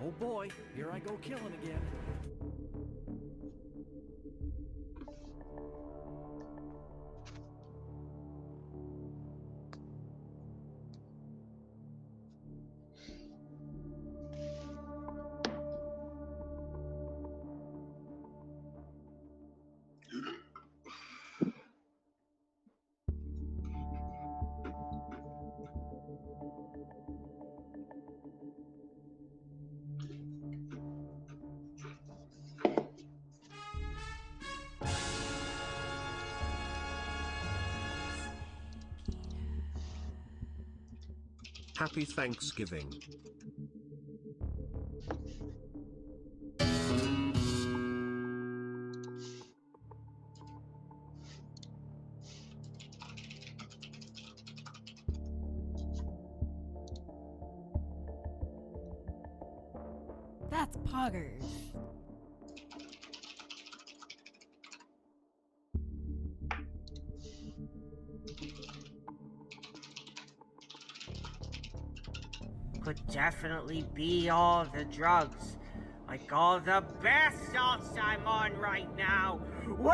Oh boy, here I go killing again. Happy Thanksgiving. That's poggers. Could definitely be all the drugs. Like all the best salts I'm on right now. Woo!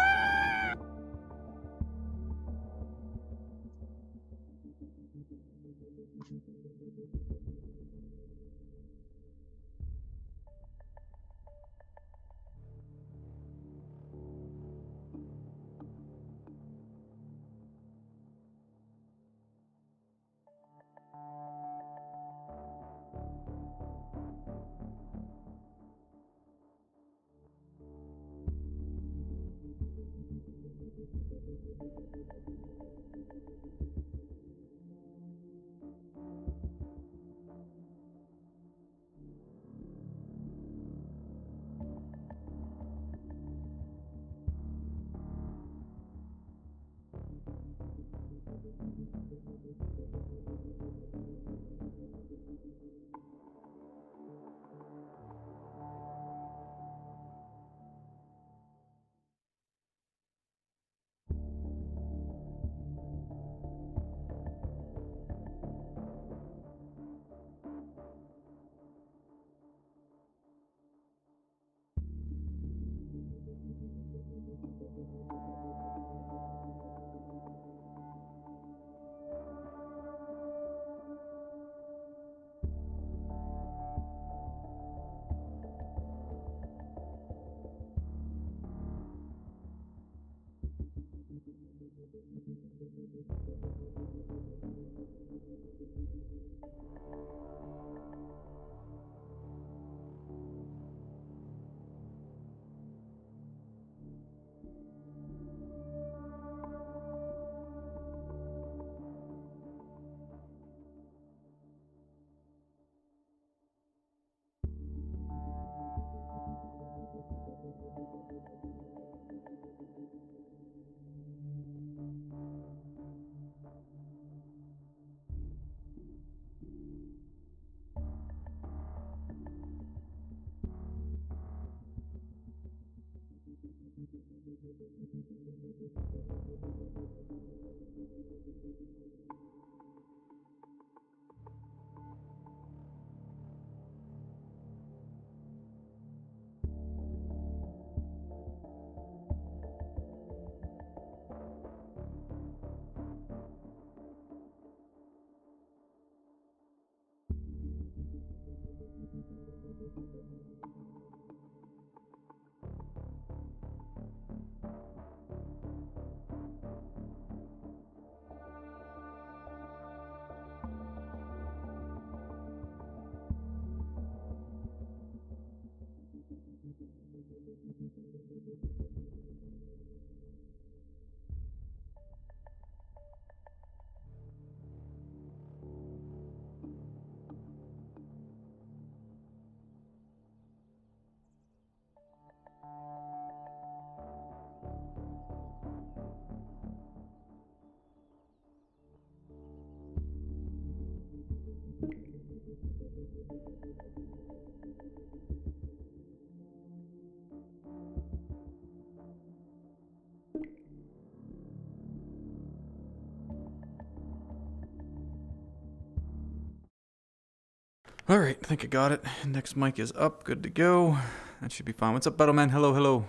Alright, I think I got it. Next mic is up, good to go. That should be fine. What's up, Battleman? Hello, hello.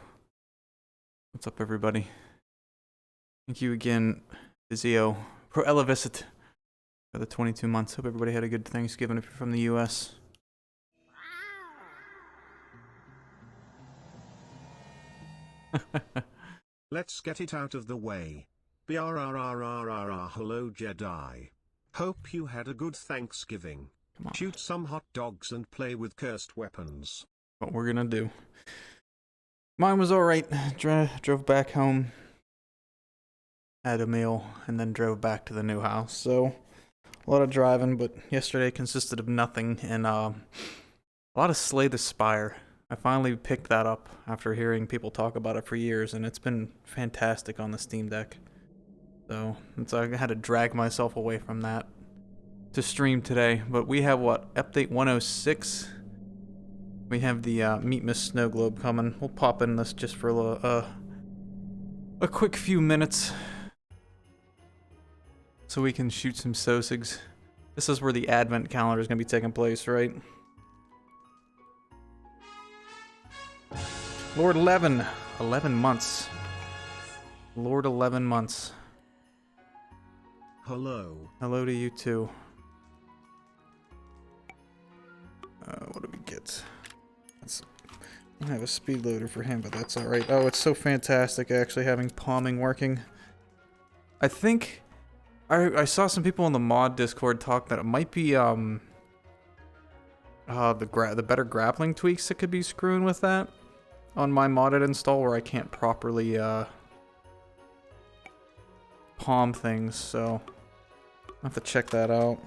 What's up, everybody? Thank you again, Vizio, Pro Elevisit, for the 22 months. Hope everybody had a good Thanksgiving if you're from the US. Let's get it out of the way. BRRRRRR hello Jedi. Hope you had a good Thanksgiving. Come on. Shoot some hot dogs and play with cursed weapons. What we're gonna do. Mine was alright. Drove back home, had a meal, and then drove back to the new house. So, a lot of driving, but yesterday consisted of nothing, and a lot of Slay the Spire. I finally picked that up after hearing people talk about it for years, and it's been fantastic on the Steam Deck. So, I had to drag myself away from that to stream today. But we have, what, update 106? We have the Meatmas Snowglobe coming. We'll pop in this just for a quick few minutes so we can shoot some Sosigs. This is where the advent calendar is going to be taking place, right? Lord 11. 11 months. Lord 11 months. Hello. Hello to you too. What do we get? I don't have a speed loader for him, but that's alright. Oh, it's so fantastic actually having palming working. I think I saw some people on the mod Discord talk that it might be the better grappling tweaks that could be screwing with that on my modded install, where I can't properly palm things, so I'll have to check that out.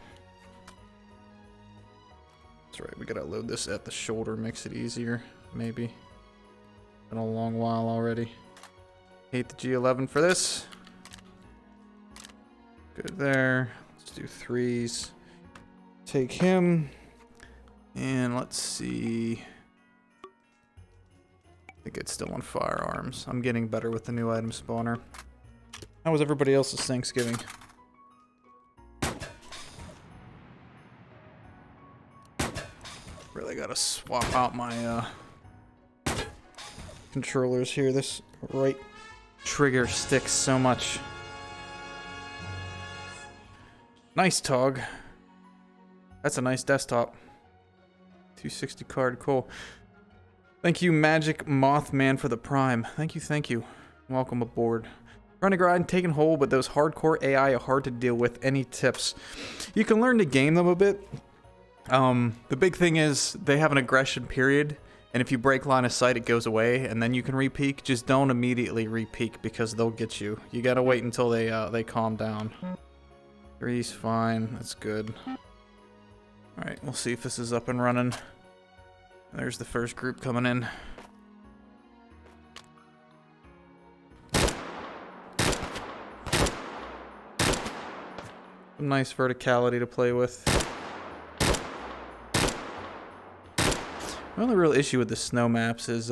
That's right, we gotta load this at the shoulder, makes it easier, maybe. Been a long while already. Hate the G11 for this. Good there. Let's do 3s. Take him. And let's see. I think it's still on firearms. I'm getting better with the new item spawner. How was everybody else's Thanksgiving? Really gotta swap out my controllers here. This right trigger sticks so much. Nice, Tog. That's a nice desktop. 260 card, cool. Thank you, Magic Mothman, for the Prime. Thank you, thank you. Welcome aboard. Trying to grind, taking hold, but those hardcore AI are hard to deal with. Any tips? You can learn to game them a bit. The big thing is they have an aggression period, and if you break line of sight, it goes away, and then you can re-peek. Just don't immediately re-peek because they'll get you. You gotta wait until they calm down. 3's fine. That's good. Alright, we'll see if this is up and running. There's the first group coming in. Some nice verticality to play with. My only real issue with the snow maps is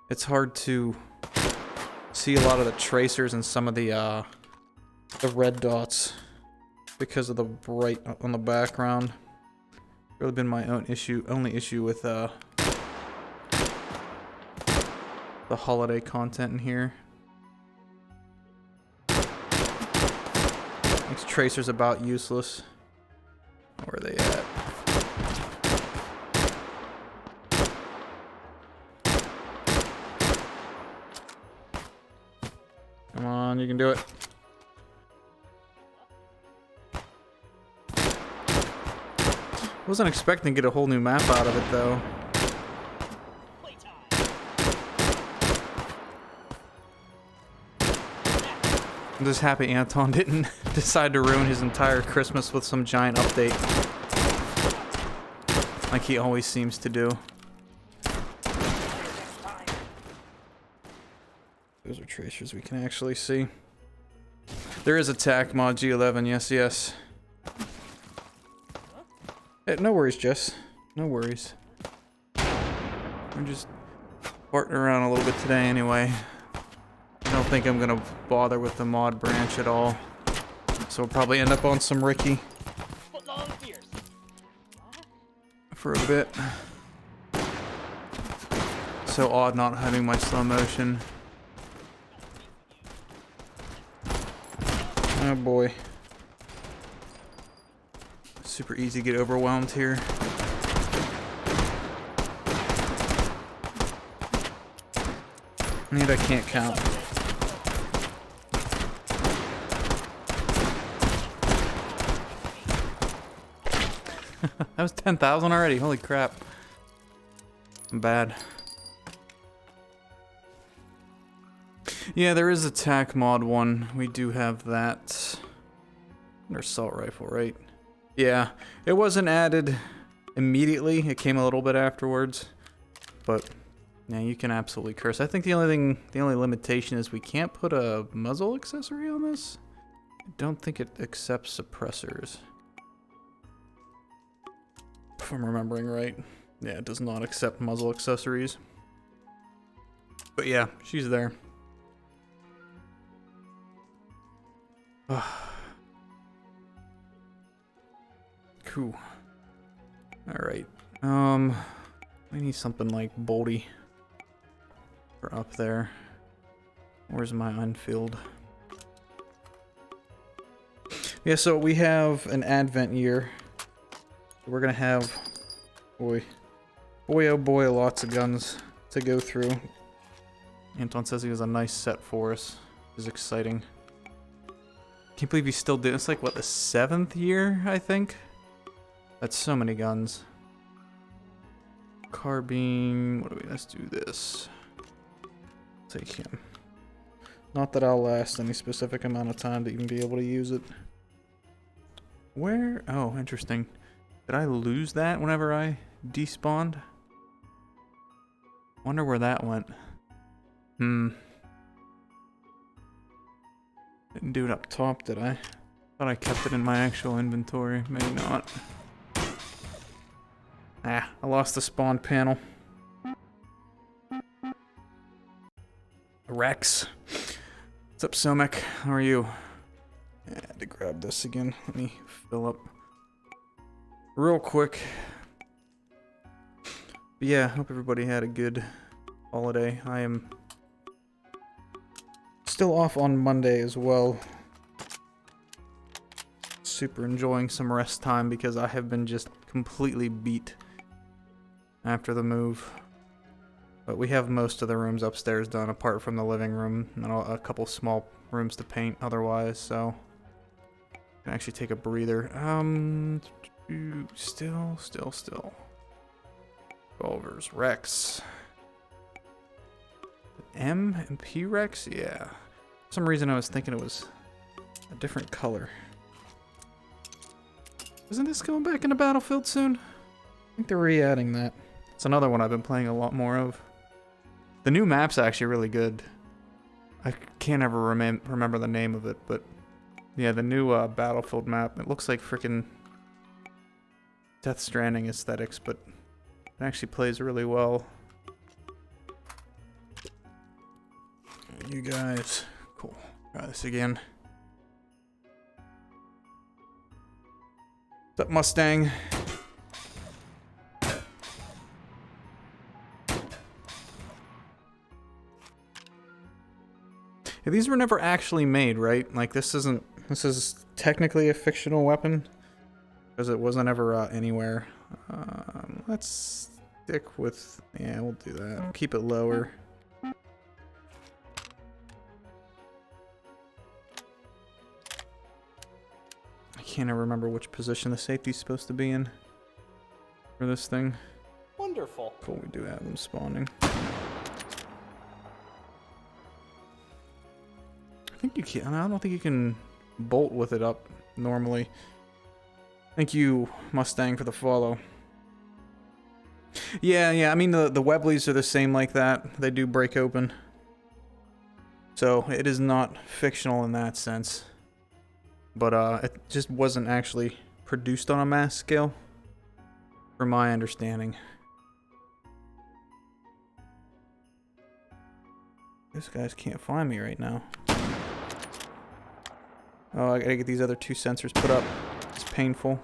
it's hard to see a lot of the tracers and some of the red dots because of the bright on the background. Really been my only issue with the holiday content in here. Makes tracers about useless. Where are they at? Come on, you can do it. Wasn't expecting to get a whole new map out of it though. I'm just happy Anton didn't decide to ruin his entire Christmas with some giant update. Like he always seems to do. Those are tracers we can actually see. There is attack mod G11, yes. Hey, no worries, Jess. No worries. I'm just farting around a little bit today anyway. I don't think I'm gonna bother with the mod branch at all. So we'll probably end up on some Ricky for a bit. So odd not having my slow motion. Oh boy. Super easy to get overwhelmed here. And I can't count. That was 10,000 already. Holy crap. I'm bad. Yeah, there is attack mod 1. We do have that. Under assault rifle, right? Yeah, it wasn't added immediately. It came a little bit afterwards. But yeah, you can absolutely curse. I think the only limitation is we can't put a muzzle accessory on this. I don't think it accepts suppressors. If I'm remembering right. Yeah, it does not accept muzzle accessories. But yeah, she's there. Cool. Alright. I need something like bolty for up there. Where's my unfilled? Yeah, so we have an advent year. We're gonna have, boy oh boy, lots of guns to go through. Anton says he has a nice set for us. This is exciting. Can't believe he's still doing, it's like what, the 7th year, I think? That's so many guns. Carbine, what do we, let's do this. Take him. Not that I'll last any specific amount of time to even be able to use it. Where, oh, interesting. Did I lose that whenever I despawned? Wonder where that went. Didn't do it up top, did I? Thought I kept it in my actual inventory. Maybe not. Ah, I lost the spawn panel. Rex. What's up, Somek? How are you? Yeah, I had to grab this again. Let me fill up real quick. But yeah, hope everybody had a good holiday. I am still off on Monday as well. Super enjoying some rest time because I have been just completely beat after the move. But we have most of the rooms upstairs done apart from the living room and a couple small rooms to paint otherwise, so I can actually take a breather. Still. Revolvers, Rex. M and P Rex? Yeah. For some reason I was thinking it was a different color. Isn't this going back into Battlefield soon? I think they're re-adding that. It's another one I've been playing a lot more of. The new map's actually really good. I can't ever remember the name of it, but yeah, the new Battlefield map. It looks like freaking Death Stranding aesthetics, but it actually plays really well. you guys. Cool. Try this again. What's up, Mustang? Yeah, these were never actually made, right? Like, this is technically a fictional weapon because it wasn't ever anywhere. Let's stick with, yeah, we'll do that. Keep it lower. I can't ever remember which position the safety's supposed to be in for this thing. Wonderful. Cool, we do have them spawning. I think you can. I don't think you can bolt with it up normally. Thank you, Mustang, for the follow. Yeah. I mean, the Webleys are the same like that. They do break open. So it is not fictional in that sense. But it just wasn't actually produced on a mass scale, from my understanding. These guys can't find me right now. Oh, I gotta get these other two sensors put up. It's painful.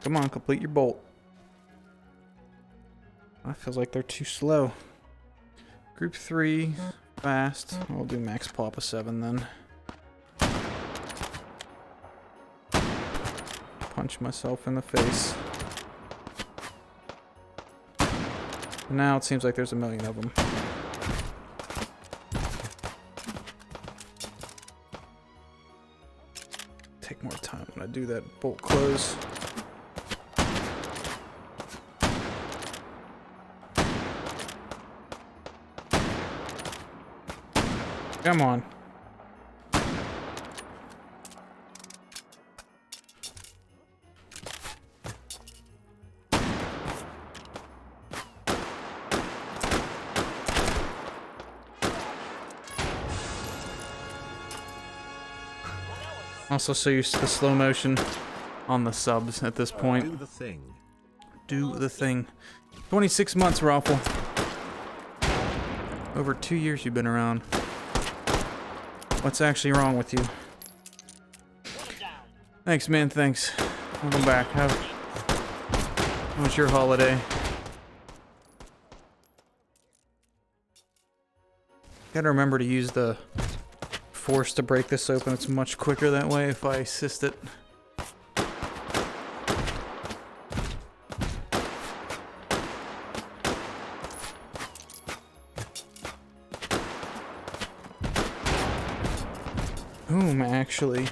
Come on, complete your bolt. That feels like they're too slow. Group 3, fast. I'll do max pop of 7 then. Punch myself in the face. Now it seems like there's a million of them. Take more time when I do that bolt close. Come on. Also so used to the slow motion on the subs at this point. Do the thing. Do the thing. 26 months, Raffle. Over 2 years you've been around. What's actually wrong with you? Thanks, man, thanks. Welcome back. How was your holiday? Gotta remember to use the force to break this open. It's much quicker that way if I assist it. Boom, actually.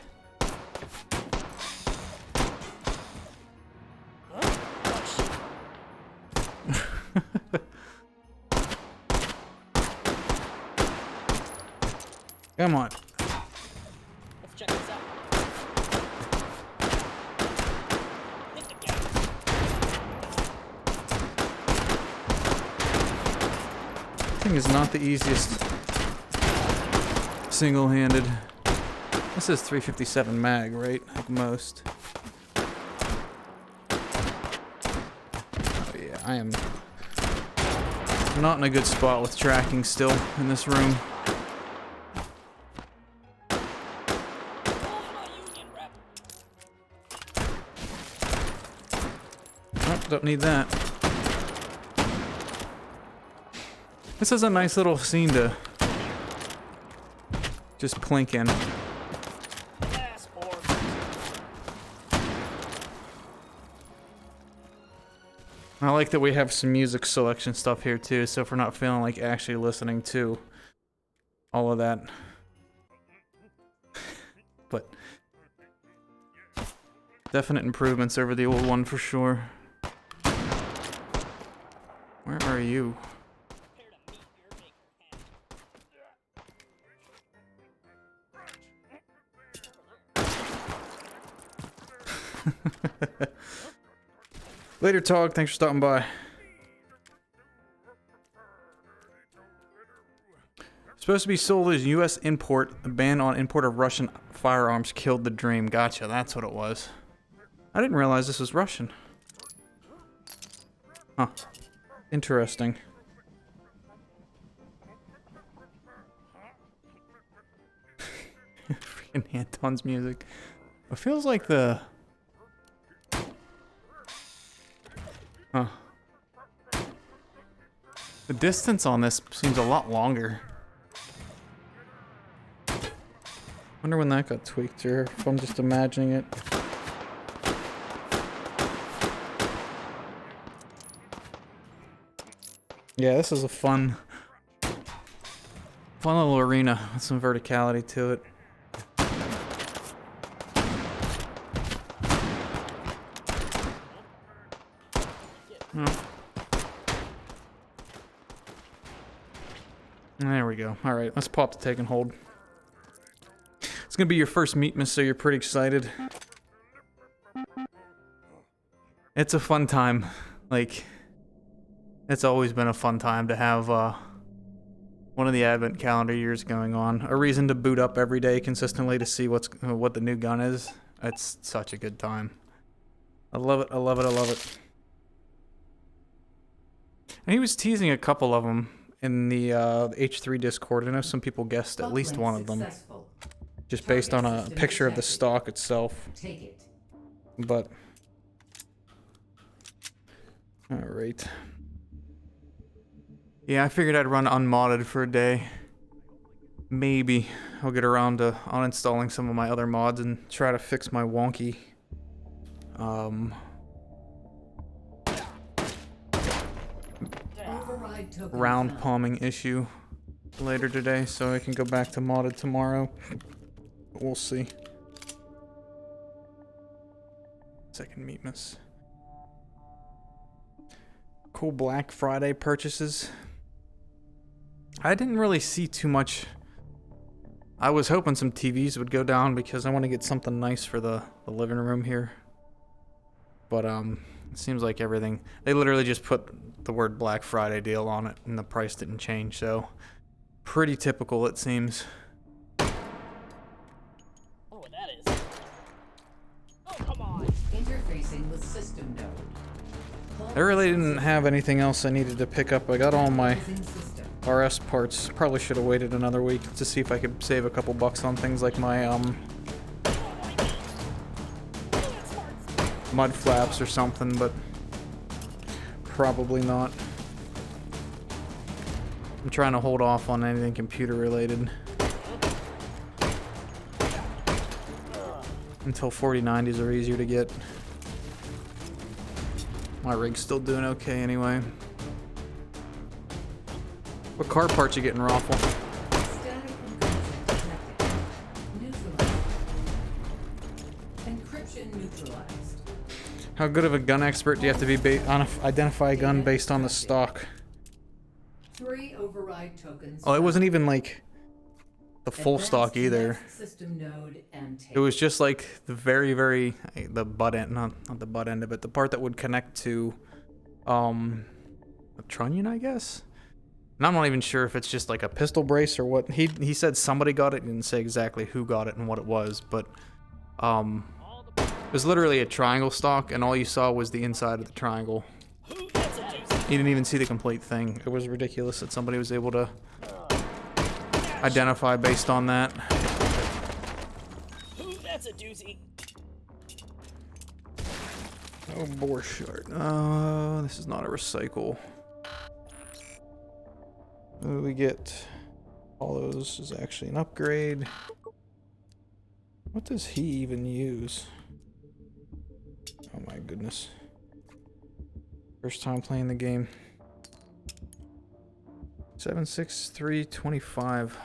Come on. Let's check this out. Hit the gas. Thing is not the easiest. Single-handed. This is 357 mag, right? At most. Oh yeah, I am not in a good spot with tracking still in this room. Oh, don't need that. This is a nice little scene to just plink in. I like that we have some music selection stuff here too, so if we're not feeling like actually listening to all of that. But definite improvements over the old one for sure. Where are you? Later, Tog. Thanks for stopping by. Supposed to be sold as U.S. import. The ban on import of Russian firearms killed the dream. Gotcha. That's what it was. I didn't realize this was Russian. Huh. Interesting. Freaking Anton's music. It feels like the... Huh. The distance on this seems a lot longer. Wonder when that got tweaked, or if I'm just imagining it. Yeah, this is a fun little arena with some verticality to it. Oh. There we go. All right, let's pop the take and hold. It's gonna be your first Meatmas, so you're pretty excited. It's a fun time. Like, it's always been a fun time to have one of the advent calendar years going on. A reason to boot up every day consistently to see what the new gun is. It's such a good time. I love it. I love it. I love it. And he was teasing a couple of them in the H3 Discord. I know some people guessed at least one of them, just based on a picture of the stock itself. But all right. Yeah, I figured I'd run Unmodded for a day. Maybe I'll get around to uninstalling some of my other mods and try to fix my wonky round palming issue later today, so I can go back to modded tomorrow. We'll see. Second Meatmas. Cool Black Friday purchases. I didn't really see too much. I was hoping some TVs would go down because I want to get something nice for the living room here. But it seems like everything, they literally just put the word Black Friday deal on it and the price didn't change, so pretty typical it seems. I wonder what that is. Oh, come on. Interfacing with system node. I really didn't have anything else I needed to pick up. I got all my RS parts. Probably should have waited another week to see if I could save a couple bucks on things like my mud flaps or something, but probably not. I'm trying to hold off on anything computer related until 4090s are easier to get. My rig's still doing okay anyway. What car parts you getting, Raffle? Static encryption detected. Neutralized. Encryption neutralized. How good of a gun expert do you have to be identify a gun based on the stock? 3 override tokens. Oh, it wasn't even like the full stock either. System node and It was just like the very the butt end, not the butt end of it, the part that would connect to a trunnion, I guess. And I'm not even sure if it's just like a pistol brace or what. He said somebody got it. He didn't say exactly who got it and what it was, but it was literally a triangle stock, and all you saw was the inside of the triangle. You didn't even see the complete thing. It was ridiculous that somebody was able to identify based on that. That's a doozy. Oh, bore shard. This is not a recycle. What do we get? All those is actually an upgrade. What does he even use? Oh my goodness. First time playing the game. 76325.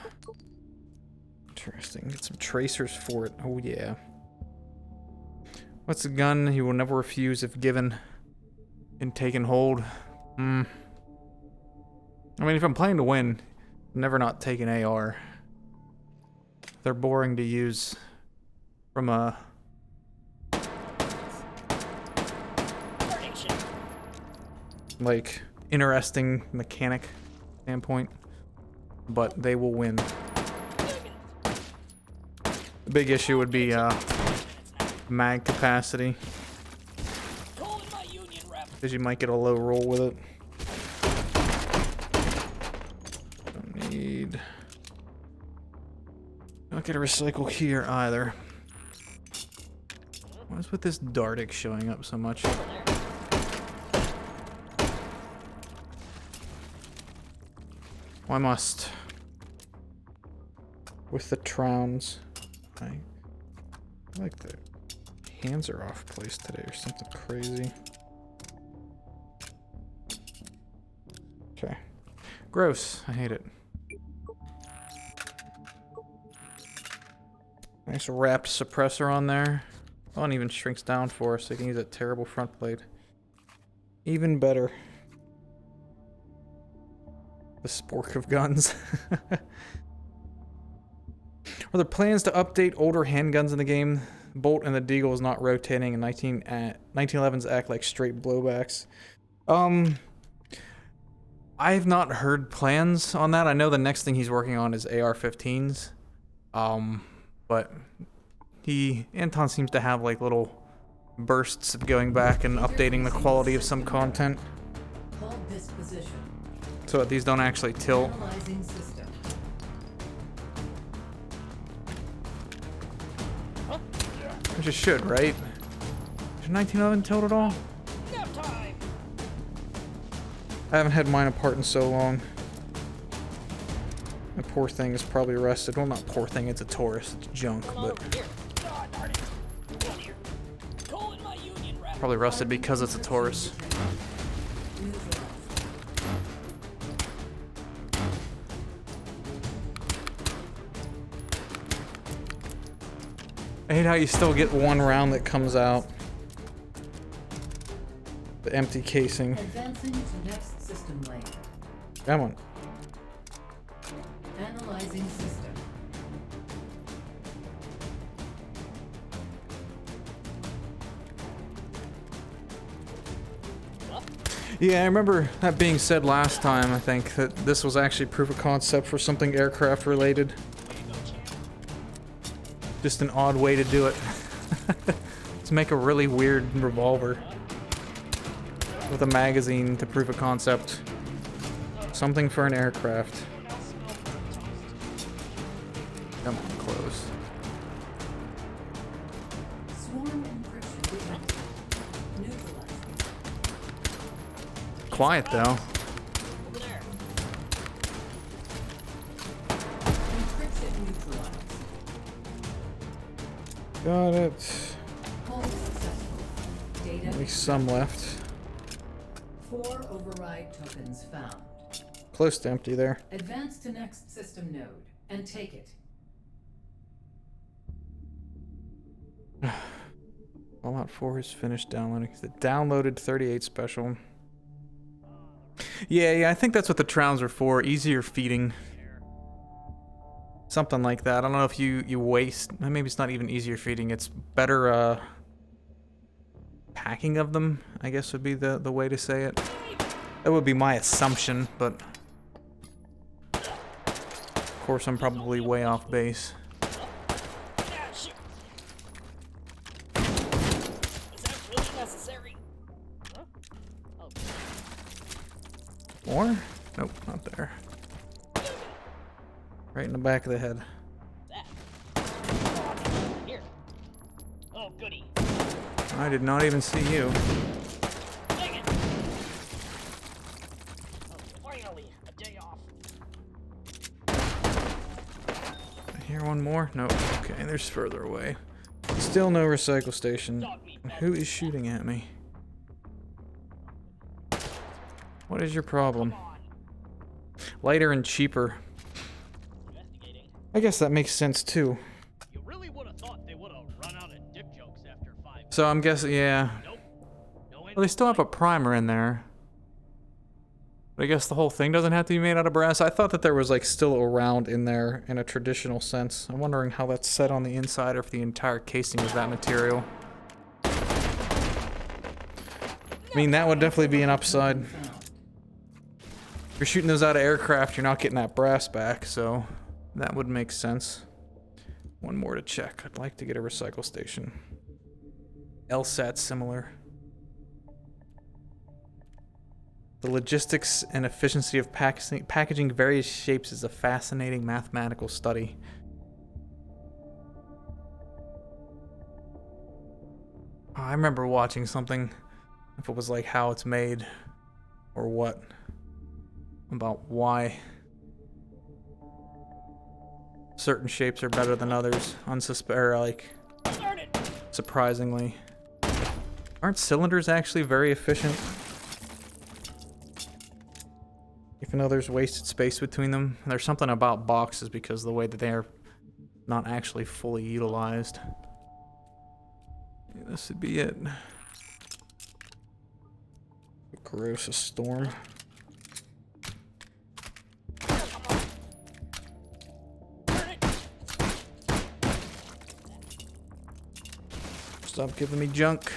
Interesting. Get some tracers for it. Oh yeah. What's a gun he will never refuse if given and taken hold? I mean, if I'm playing to win, I'm never not take an AR. They're boring to use from a like interesting mechanic standpoint, but they will win. The big issue would be mag capacity. Calling my union rep. crap. Because you might get a low roll with it. Don't need... Don't get a recycle here either. What's with this Dardic showing up so much? Over there. Why must? With the Trowns. I like the hands are off place today or something crazy. Okay. Gross. I hate it. Nice wrapped suppressor on there. Oh, and even shrinks down for us so you can use that terrible front plate. Even better. The spork of guns. Are there plans to update older handguns in the game? Bolt and the Deagle is not rotating, and 1911s act like straight blowbacks. I've not heard plans on that. I know the next thing he's working on is AR-15s. But Anton seems to have like little bursts of going back and updating the quality of some content. Hold this position. So that these don't actually tilt. Analyzing system. Which it should, right? Should 1911 tilt at all? Nap time. I haven't had mine apart in so long. The poor thing is probably rusted. Well, not poor thing, it's a Taurus. It's junk, Come on but over here. God darn it. Come on here. Calling my union rep. probably rusted because it's a Taurus. Neutralized. I hate how you still get one round that comes out. The empty casing. Advancing to next system lane. Come on. Analyzing system. Yeah, I remember that being said last time, I think, that this was actually proof of concept for something aircraft related. Just an odd way to do it. To make a really weird revolver. With a magazine to prove a concept. Something for an aircraft. Come on, close. Swarm encryption detected. Neutralized. Quiet though. Over there. Encryption neutralized. Got it. Hold successful. Data. At least some left. 4 override tokens found. Close to empty there. Advance to next system node and take it. Fallout 4 is finished downloading. The downloaded 38 special. Yeah, I think that's what the Trowns are for. Easier feeding. Something like that. I don't know if you waste... Maybe it's not even easier feeding. It's better, packing of them, I guess would be the way to say it. That would be my assumption, but... Of course, I'm probably way off base. Yeah, shoot. Is that really necessary? Huh? Oh. More? Nope, not there. Right in the back of the head. That. Here. Oh, goody. I did not even see you. Dang it. Oh, finally, a day off. I hear one more? Nope. Okay, there's further away. Still no recycle station. Dog meat. Who is shooting at me? What is your problem? Come on. Lighter and cheaper. Investigating. I guess that makes sense too. You really would have thought they would have run out of dick jokes after 5. So I'm guessing, yeah. Nope. No Well, they still have a primer in there. But I guess the whole thing doesn't have to be made out of brass. I thought that there was like still a round in there in a traditional sense. I'm wondering how that's set on the inside or if the entire casing is that material. I mean, that would definitely be an upside. If you're shooting those out of aircraft, you're not getting that brass back, so that would make sense. One more to check. I'd like to get a recycle station. LSAT similar. The logistics and efficiency of packaging various shapes is a fascinating mathematical study. I remember watching something, if it was like how it's made or what, about why certain shapes are better than others, surprisingly. Aren't cylinders actually very efficient? Even though there's wasted space between them. There's something about boxes because of the way that they're not actually fully utilized. Yeah, this would be it. Gross, a storm. Stop giving me junk.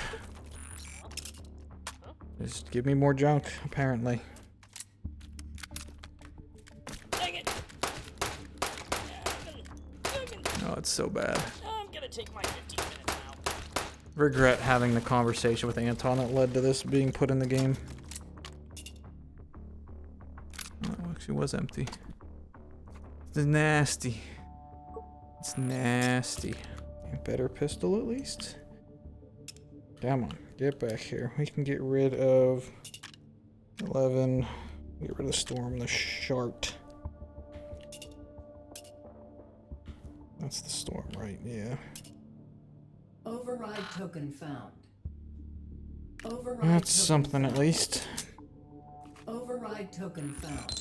Just give me more junk, apparently. Oh, it's so bad. I'm gonna take my 15 minutes now. Regret having the conversation with Anton that led to this being put in the game. Oh, it actually was empty. It's nasty. It's nasty. A better pistol at least. Come on, get back here. We can get rid of 11. Get rid of the storm, the shart. That's the storm, right? Yeah. Override token found. Override That's token something found. at least. Override token found.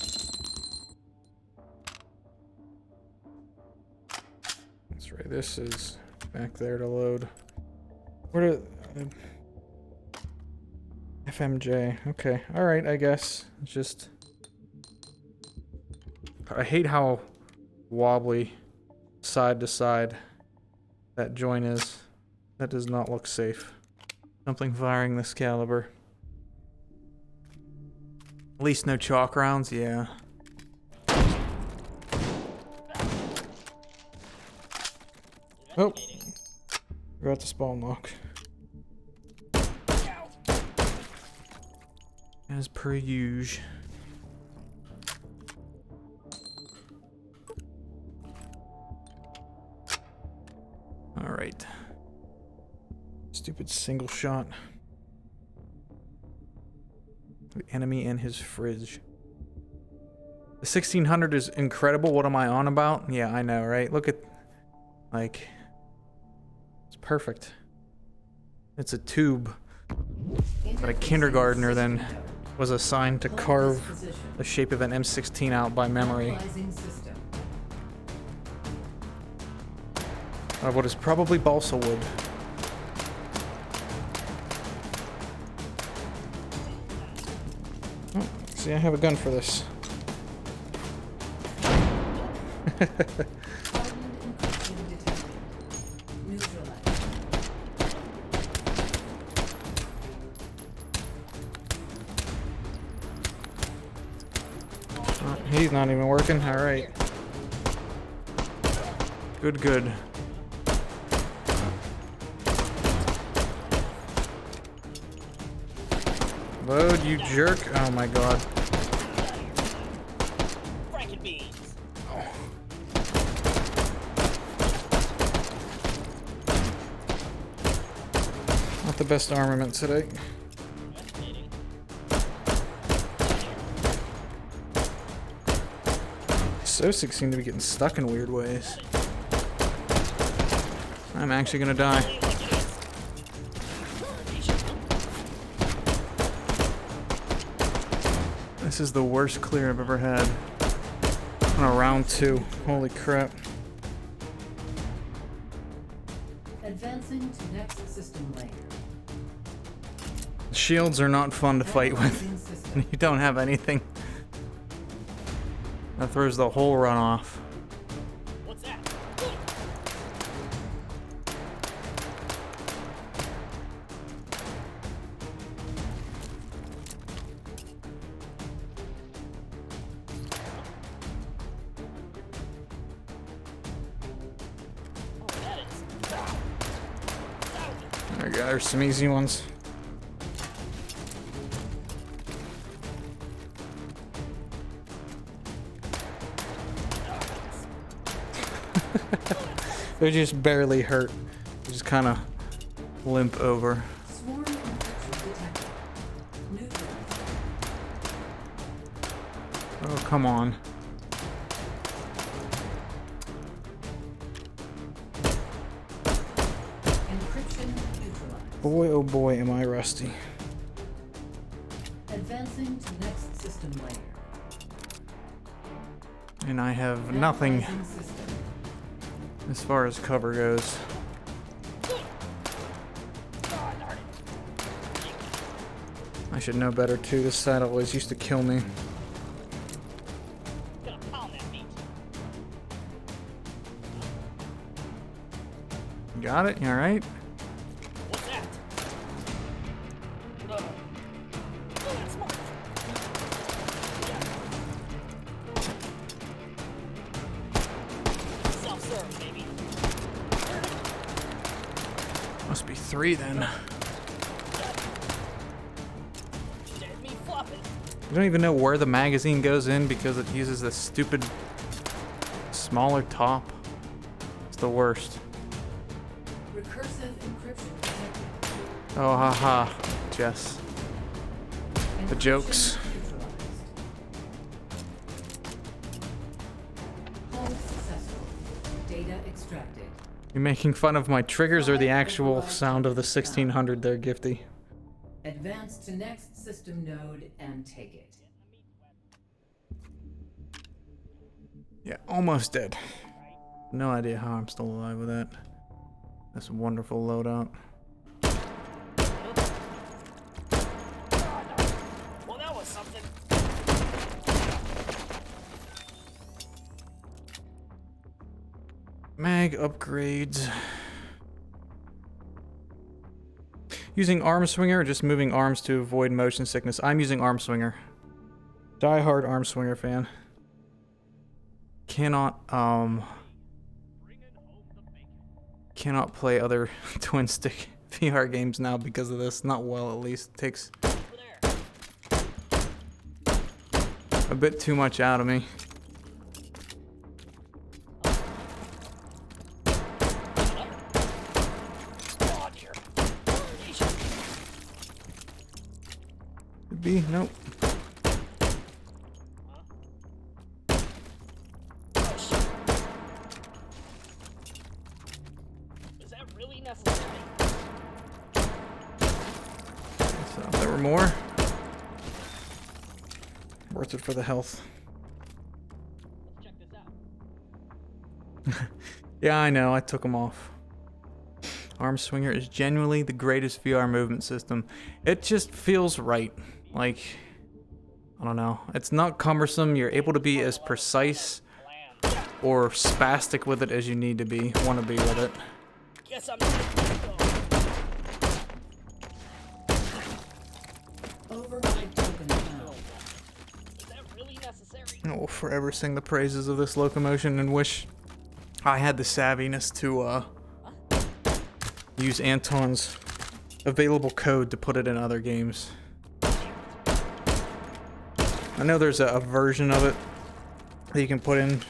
That's right. This is back there to load. Where do FMJ? Okay. All right. I guess it's just. I hate how wobbly side to side that joint is. That does not look safe. Something firing this caliber. At least no chalk rounds, yeah. Oh, forgot to spawn lock. As per usual. Alright. Stupid single shot. The enemy and his fridge. The 1600 is incredible. What am I on about? Yeah, I know, right? Look at, like, it's perfect. It's a tube. But a kindergartner then was assigned to carve the shape of an M16 out by memory. Of what is probably balsa wood. Oh, see, I have a gun for this. Oh, he's not even working. All right. Good, good. Load, you jerk. Oh my god. Franken beans. Oh. Not the best armament today. Sosic seem to be getting stuck in weird ways. I'm actually gonna die. This is the worst clear I've ever had on a round 2. Holy crap. Advancing to next system layer. Shields are not fun to fight with. You don't have anything. That throws the whole run off. What's that? There we go, there's some easy ones. They just barely hurt. They just kind of limp over. Swarm infection detected. Neutral. Oh, come on. Encryption neutralized. Boy, oh boy, am I rusty. Advancing to next system layer. And I have nothing Analyzing system. as far as cover goes. I should know better too. This side always used to kill me. Gonna pound that meat. Got it? You alright? What's that? Oh, that's smart. Self-serve, baby. Must be 3 then. There's me flopping. You don't even know where the magazine goes in because it uses this stupid smaller top. It's the worst. Recursive encryption detected. Oh, haha, Jess. The Encryption jokes. neutralized. Hull successful. Data extracted. You making fun of my triggers or the actual sound of the 1600 there, Gifty? Advance to next system node and take it. Yeah, almost dead. No idea how I'm still alive with that. That's a wonderful loadout. Well, that was something. Mag upgrades. Using arm swinger or just moving arms to avoid motion sickness? I'm using arm swinger. Die hard arm swinger fan. Cannot play other twin stick VR games now because of this. Not well, at least. Takes Over there. a bit too much out of me. Oh, dear. Could be. Nope. Oh, shit. Is that really necessary? So there were more. Worth it for the health. Let's check this out. Yeah, I know. I took them off. Arm swinger is genuinely the greatest VR movement system. It just feels right. Like, I don't know. It's not cumbersome. You're able to be as precise or spastic with it as you need to be, want to be with it. Guess I'm not gonna go. Override token found. Is that really necessary? I will forever sing the praises of this locomotion and wish I had the savviness to use Anton's available code to put it in other games. I know there's a version of it that you can put in.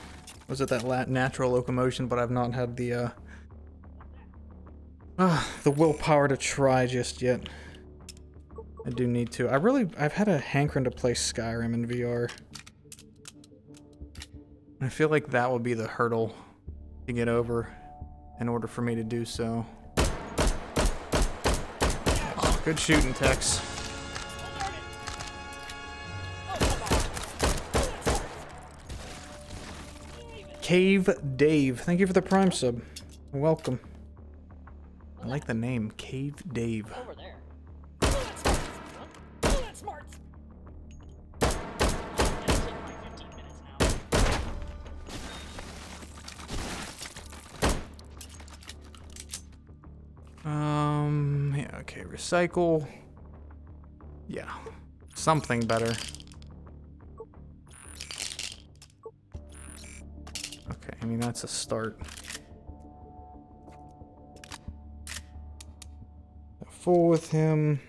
Was it that natural locomotion? But I've not had the willpower to try just yet. I do need to. I've had a hankering to play Skyrim in VR. I feel like that would be the hurdle to get over in order for me to do so. Oh, good shooting, Tex. Cave Dave, thank you for the Prime sub. Welcome. I like the name, Cave Dave. Over there. Oh, that's smart. Oh, that's smart. I'm gonna take my 15 minutes now. Yeah, okay, recycle. Yeah, something better. Okay, I mean, that's a start. Full with him.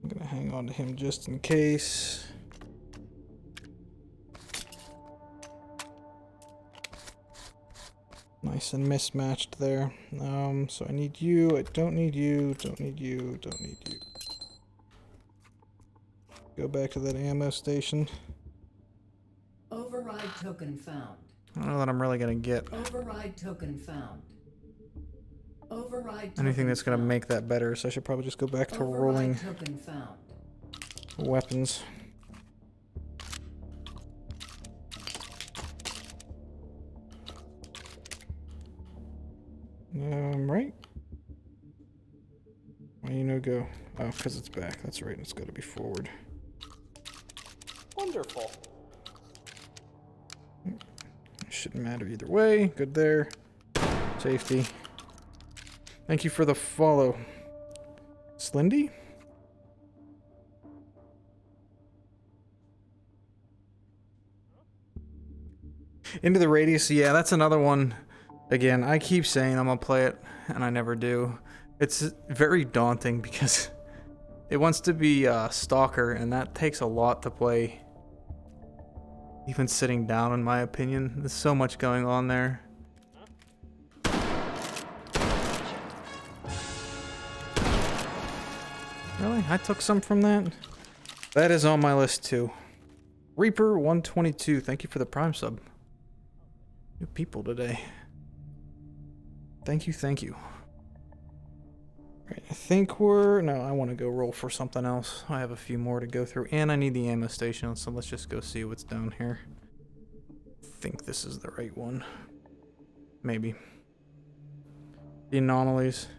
I'm gonna hang on to him just in case. Nice and mismatched there. So I need you, I don't need you, don't need you, don't need you. Go back to that ammo station. Override token found. I don't know that I'm really gonna get Override token found. Override token anything that's gonna found. make that better, so I should probably just go back to Override rolling token found. weapons. Right? Why you no go? Oh, because it's back. That's right. It's got to be forward. Wonderful. Shouldn't matter either way. Good there. Safety. Thank you for the follow. Slindy? Into the Radius. Yeah, that's another one. Again, I keep saying I'm gonna play it, and I never do. It's very daunting because it wants to be Stalker, and that takes a lot to play. Even sitting down, in my opinion. There's so much going on there. Really? I took some from that? That is on my list too. Reaper 122, thank you for the Prime sub. New people today. Thank you, thank you. Right, I think we're... No, I want to go roll for something else. I have a few more to go through, and I need the ammo station, so let's just go see what's down here. I think this is the right one. Maybe. The anomalies.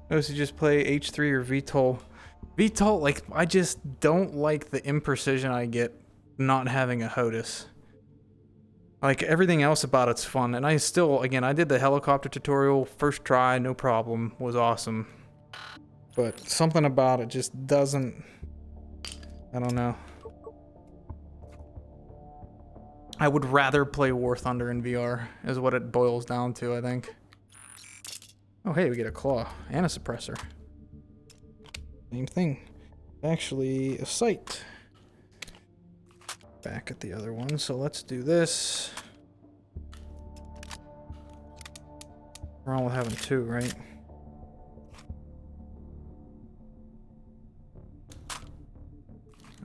Mostly just play H3 or VTOL. VTOL, like, I just don't like the imprecision I get not having a HOTUS. Like, everything else about it's fun, and I still, again, I did the helicopter tutorial, first try, no problem, was awesome. But something about it just doesn't, I don't know. I would rather play War Thunder in VR, is what it boils down to, I think. Oh, hey, we get a claw and a suppressor. Same thing. Actually, a sight. Back at the other one, so let's do this. Wrong with having two, right?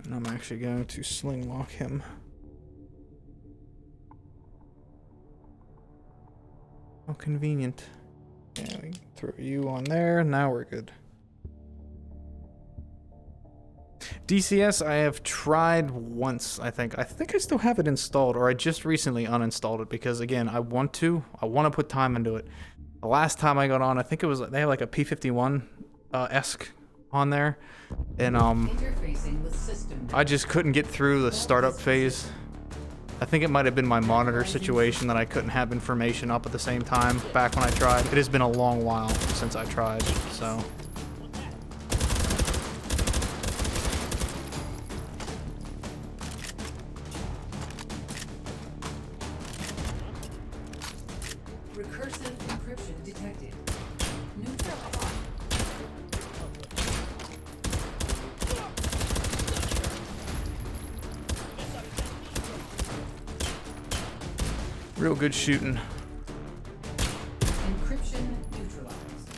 And I'm actually going to sling lock him. How convenient. Yeah, we can throw you on there, now we're good. DCS, I have tried once, I think. I think I still have it installed, or I just recently uninstalled it because, again, I want to put time into it. The last time I got on, I think it was, they have like a P51-esque on there, and Interfacing with system I just couldn't get through the startup phase. I think it might have been my monitor situation that I couldn't have information up at the same time back when I tried. It has been a long while since I tried, so... Recursive encryption detected. Neutral. Real good shooting. Encryption neutralized.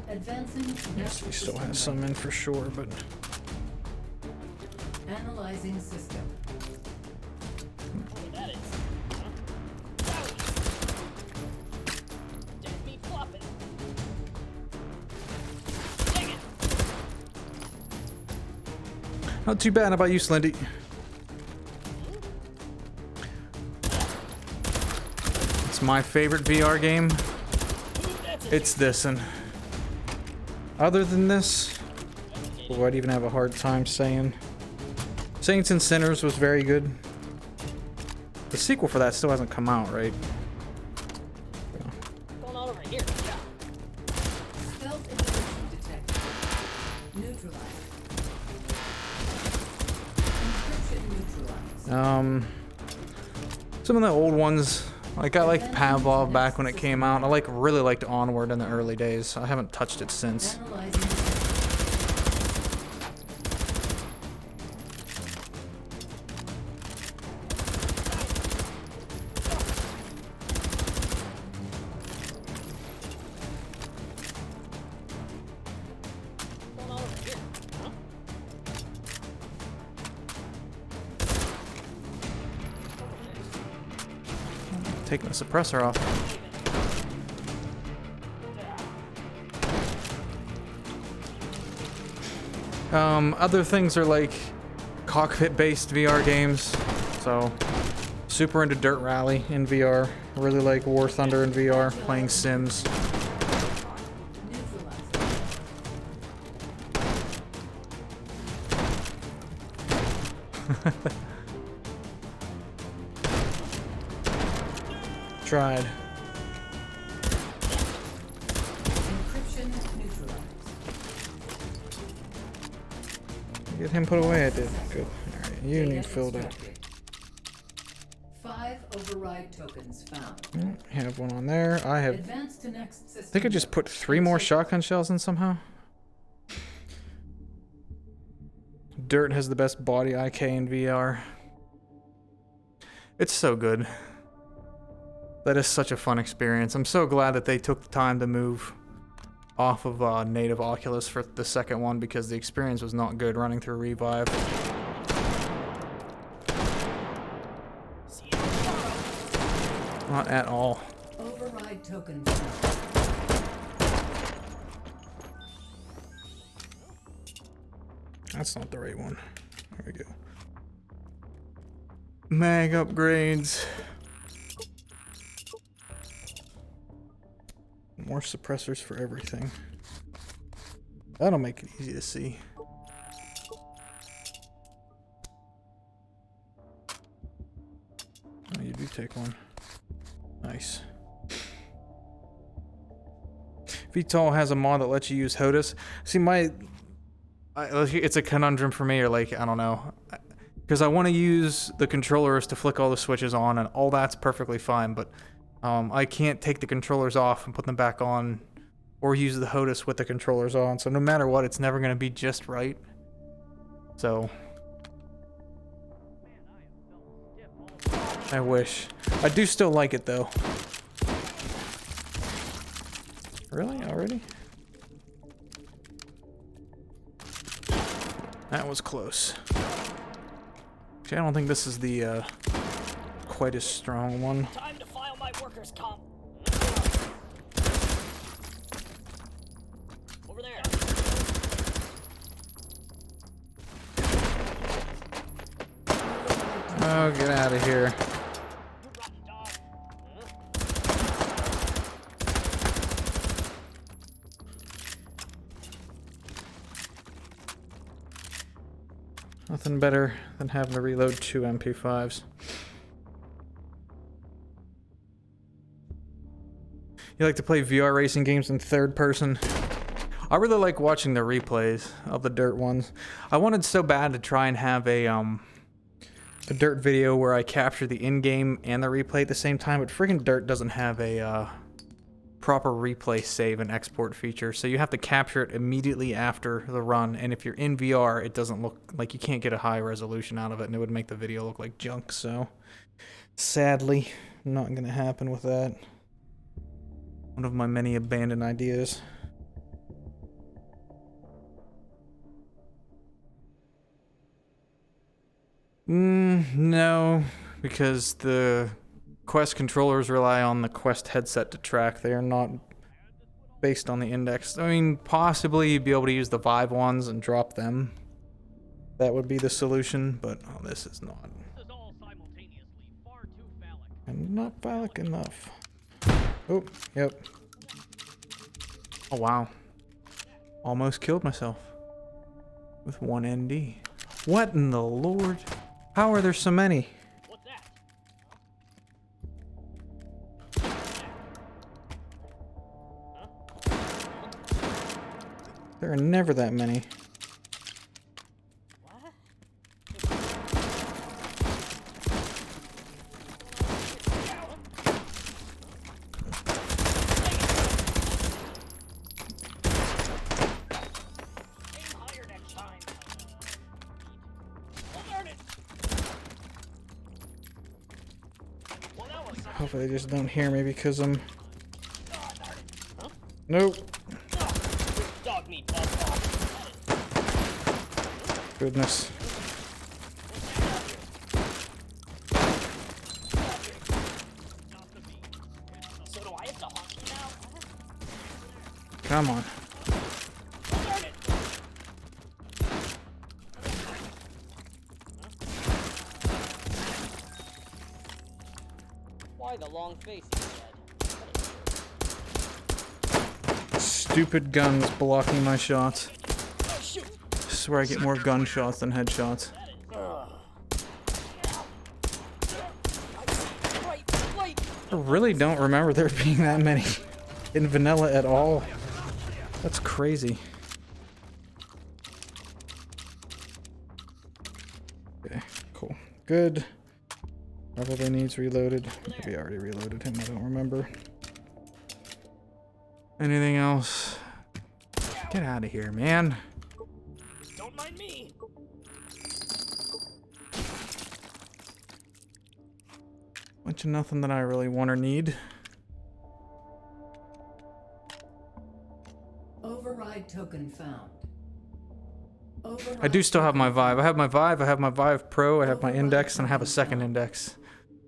Advancing to Yes, next he still system has some in for sure, but... Analyzing system. What that is. Huh? Dead meat flopping. Dang it! Not too bad. How about you, Slendy? It's my favorite VR game. It's this, and other than this, what I'd even have a hard time saying. Saints and Sinners was very good. The sequel for that still hasn't come out, right? What's going on over here? Yeah. Stealth encryption detected. Neutralized. Encryption neutralized. Some of the old ones, like I liked Pavlov back when it came out. I really liked Onward in the early days. I haven't touched it since. Analyzing system. taking the suppressor off. Other things are like cockpit-based VR games. So, super into Dirt Rally in VR. Really like War Thunder in VR, playing Sims. Tried. Encryption neutralized. Get him put away, I did. Good. Alright, you need filled up. 5 override tokens found. Have one on there. I have. Advance to next system. I think I just put 3 more shotgun shells in somehow. Dirt has the best body IK in VR. It's so good. That is such a fun experience. I'm so glad that they took the time to move off of native Oculus for the second one because the experience was not good running through Revive. Not at all. Override token found. That's not the right one. There we go. Mag upgrades. More suppressors for everything. That'll make it easy to see. Oh, you do take one. Nice. VTOL has a mod that lets you use HOTAS. See, it's a conundrum for me, or like, I don't know. Because I want to use the controllers to flick all the switches on, and all that's perfectly fine, but I can't take the controllers off and put them back on, or use the HOTAS with the controllers on, so no matter what, it's never going to be just right. So, I wish. I do still like it, though. Really? Already? That was close. Actually, I don't think this is the, quite as strong one. Time to file my workers' comp. Over there. Oh, get out of here. You rotten dog. Nothing better than having to reload 2 MP5s. You like to play VR racing games in third person? I really like watching the replays of the Dirt ones. I wanted so bad to try and have a Dirt video where I capture the in-game and the replay at the same time, but friggin' Dirt doesn't have a proper replay save and export feature, so you have to capture it immediately after the run, and if you're in VR, it doesn't look like, you can't get a high resolution out of it, and it would make the video look like junk, so sadly, not gonna happen with that. One of my many abandoned ideas. No, because the Quest controllers rely on the Quest headset to track. They are not based on the index. I mean, possibly you'd be able to use the Vive ones and drop them. That would be the solution, but this is not. This is all simultaneously far too phallic. I'm not phallic enough. Oh, yep. Oh, wow. Almost killed myself with 1 ND. What in the Lord? How are there so many? What's that? There are never that many. Aim higher next time. Well, darn it. Well, that was something. Hopefully they just don't hear me because I'm... Oh, darn it. Huh? Nope. Dog meat, bug. Goodness. Not the do I have to haunt you now? Come on. Darn it! Why the long face, he said. Stupid guns blocking my shots. Oh, shoot! I swear I get more gunshots than headshots. Right. I really don't remember there being that many in vanilla at all. That's crazy. Okay, cool. Good. Probably needs reloaded. Maybe I already reloaded him, I don't remember. Anything else? Get out of here, man. Don't mind me. Bunch of nothing that I really want or need. Override token found. Override I do still have my token Vive. I found. have my Vive, I have my Vive Pro, I have my Index, and I have a second Index.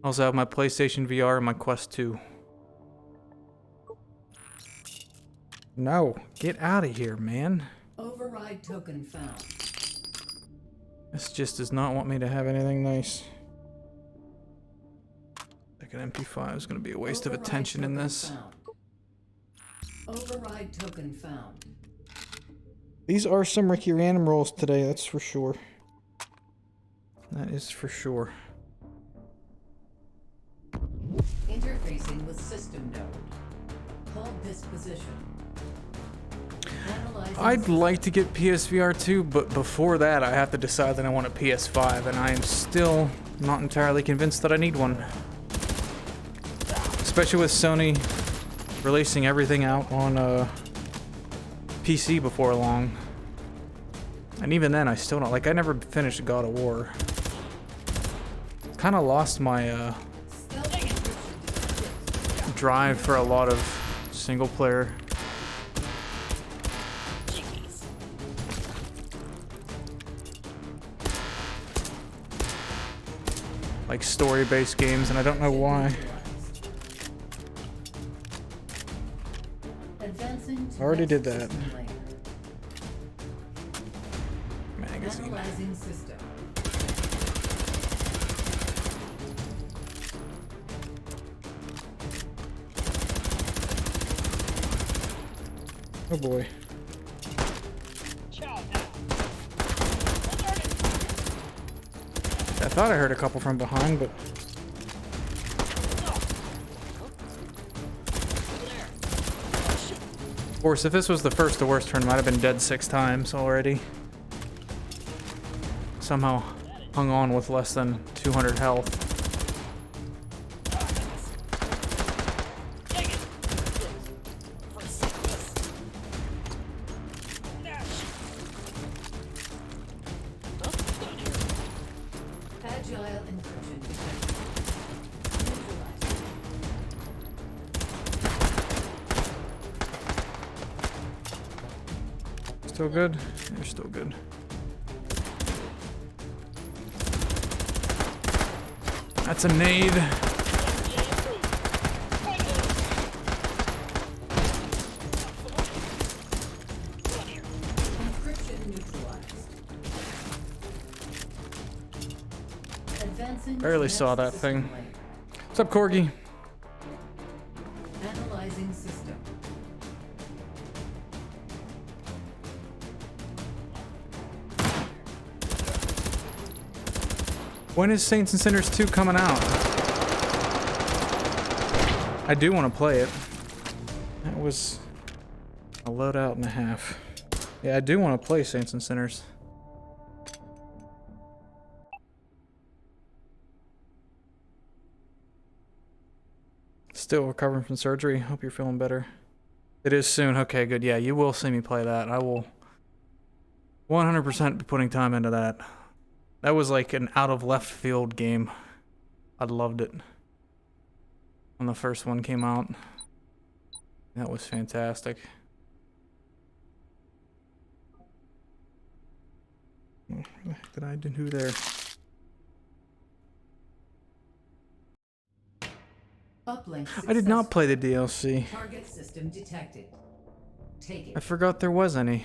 I also have my PlayStation VR and my Quest 2. No, get out of here, man. Override token found. This just does not want me to have anything nice. Like an MP5 is going to be a waste of Override attention in token this. found. Override token found. These are some Ricky Random rolls today, that's for sure. That is for sure. Interfacing with system node. Hold this position. Analyzing I'd system. like to get PSVR 2, but before that I have to decide that I want a PS5, and I am still not entirely convinced that I need one. Especially with Sony releasing everything out on PC before long. And even then I still don't, like, I never finished God of War. Kinda lost my Stealth encryption detected. drive for a lot of single player. Jeez. Like story-based games, and I don't know why. Advancing to Already next did that. system layer. Magazine. Analyzing system. Oh boy. Chow now. Darn it. I thought I heard a couple from behind, but of course, if this was the first to worst turn, I might have been dead 6 times already. Somehow hung on with less than 200 health. Dang it. First this. Nah, shoot. Huh? Down here. Agile encryption detected. Neutralized. Still good? You're still good. That's a nade. Encryption neutralized. Advancing to Barely next saw that system thing. layer. What's up, Corgi? Analyzing system. When is Saints and Sinners 2 coming out? I do want to play it. That was a loadout and a half. Yeah, I do want to play Saints and Sinners. Still recovering from surgery. Hope you're feeling better. It is soon. Okay, good. Yeah, you will see me play that. I will 100% be putting time into that. That was like an out of left field game. I loved it. When the first one came out. That was fantastic. What the heck did I do there? Uplink I did not successful. play the DLC. Target system detected. Take I it. forgot there was any.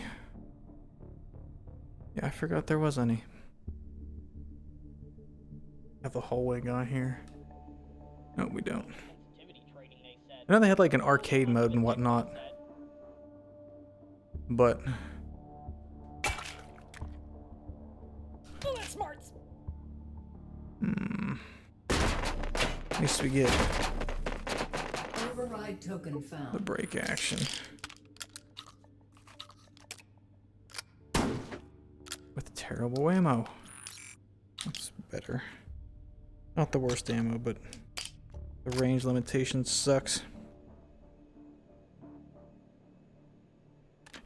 Yeah, I forgot there was any. Have the hallway guy here. No, we don't. Sensitivity training, they said. I know they had like an arcade mode and whatnot, but Oh, that's smarts. at least we get Override token the found. break action. With terrible ammo. That's better. Not the worst ammo, but the range limitation sucks.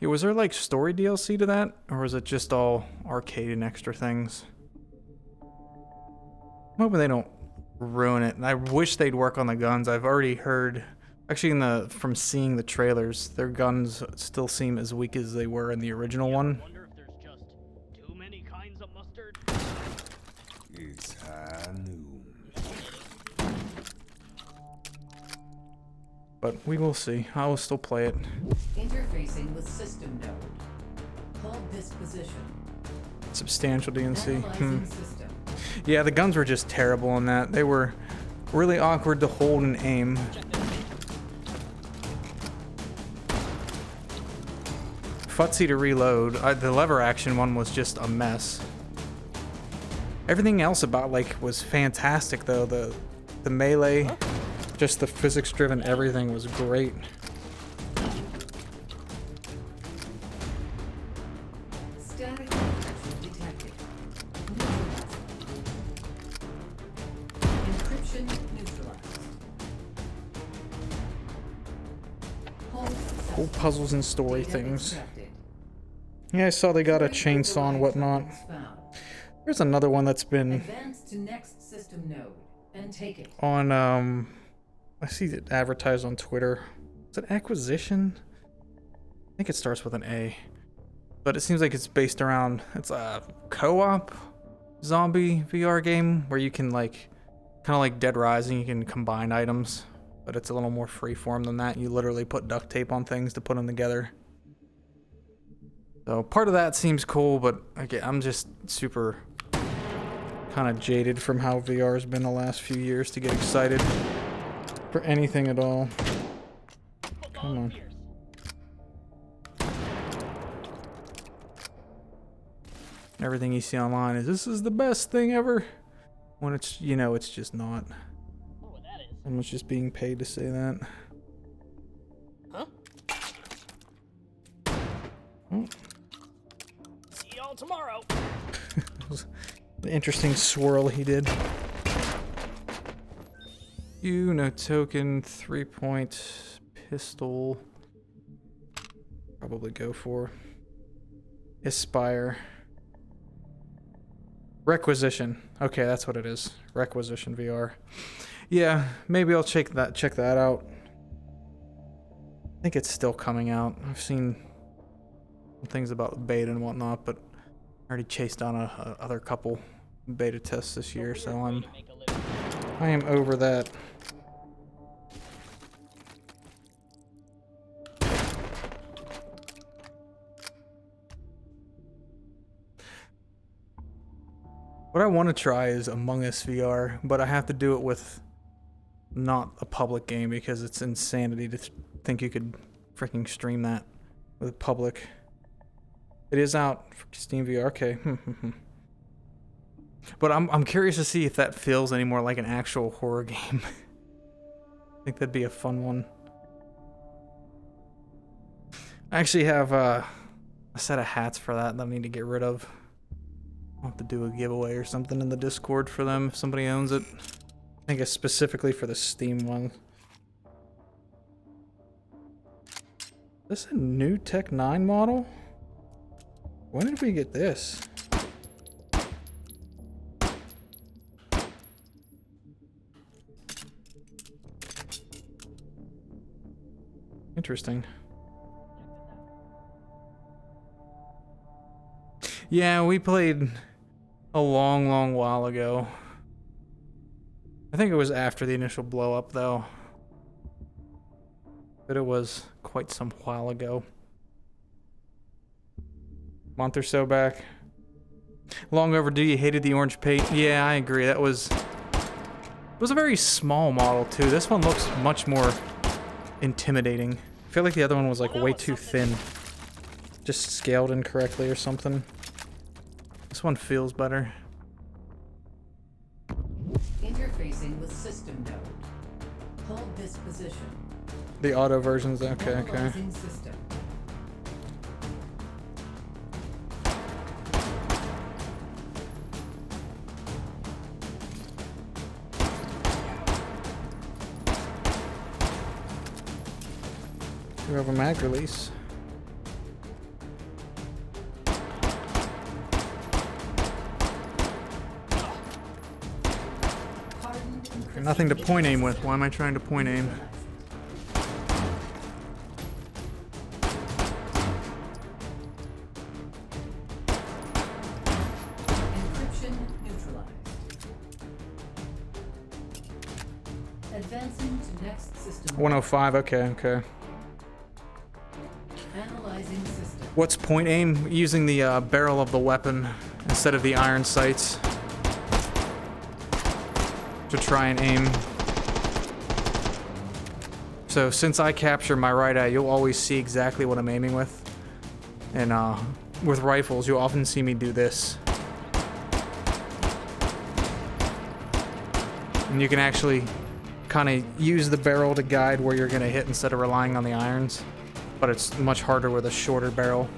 Yeah, was there like story DLC to that? Or was it just all arcade and extra things? I'm hoping they don't ruin it. And I wish they'd work on the guns. I've already heard, actually from seeing the trailers, their guns still seem as weak as they were in the original one. Wonder if there's just too many kinds of mustard. It's high noon. But we will see. I will still play it. Interfacing with system node. Hold this position. Substantial DNC. Analyzing system. Yeah, the guns were just terrible in that. They were really awkward to hold and aim. Futsy to reload. The lever action one was just a mess. Everything else about like was fantastic though. The melee, just the physics driven everything was great. Static encryption detected. Encryption neutralized. Hold Cool successful. puzzles and story Data things. extracted. Yeah, I saw they got a Correct chainsaw and override whatnot. tokens found. There's another one that's been Advance to next system node and take it. on I see it advertised on Twitter. Is it Acquisition? I think it starts with an A. But it seems like it's based around, it's a co-op zombie VR game where you can like, kind of like Dead Rising, you can combine items, but it's a little more freeform than that. You literally put duct tape on things to put them together. So part of that seems cool, but again, I'm just super kind of jaded from how VR has been the last few years to get excited for anything at all. Come on. Everything you see online is this is the best thing ever. When it's, you know, it's just not. Oh, what that is. Someone's just being paid to say that. Huh? Oh, See y'all tomorrow. that was an interesting swirl he did. You, no token, 3-point pistol. Probably go for Aspire. Requisition. Okay, that's what it is. Requisition VR. Yeah, maybe I'll check that out. I think it's still coming out. I've seen things about the beta and whatnot, but I already chased down a other couple beta tests this year, so I am over that. What I want to try is Among Us VR, but I have to do it with not a public game because it's insanity to think you could freaking stream that with public. It is out for Steam VR, okay. But I'm curious to see if that feels any more like an actual horror game. I think that'd be a fun one. I actually have a set of hats for that I need to get rid of. I'll have to do a giveaway or something in the Discord for them if somebody owns it. I think it's specifically for the Steam one. Is this a new Tech 9 model? When did we get this? Interesting. Yeah, we played a long while ago. I think it was after the initial blow up though. but it was quite some while ago. Month or so back. Long overdue. You hated the orange paint. Yeah, I agree. That was... It was a very small model, too. This one looks much more intimidating. I feel like the other one was, like, way too thin. Just scaled incorrectly or something. This one feels better. Interfacing with system node. Hold this position. The auto versions, okay. Analyzing system. We have a mag release. Nothing to point aim with. Why am I trying to point aim? Encryption neutralized. Advancing to next system. 105, okay. Analyzing system. What's point aim? Using the barrel of the weapon instead of the iron sights to try and aim. So since I capture my right eye, you'll always see exactly what I'm aiming with. And with rifles, you'll often see me do this. And you can actually kind of use the barrel to guide where you're going to hit instead of relying on the irons. But it's much harder with a shorter barrel.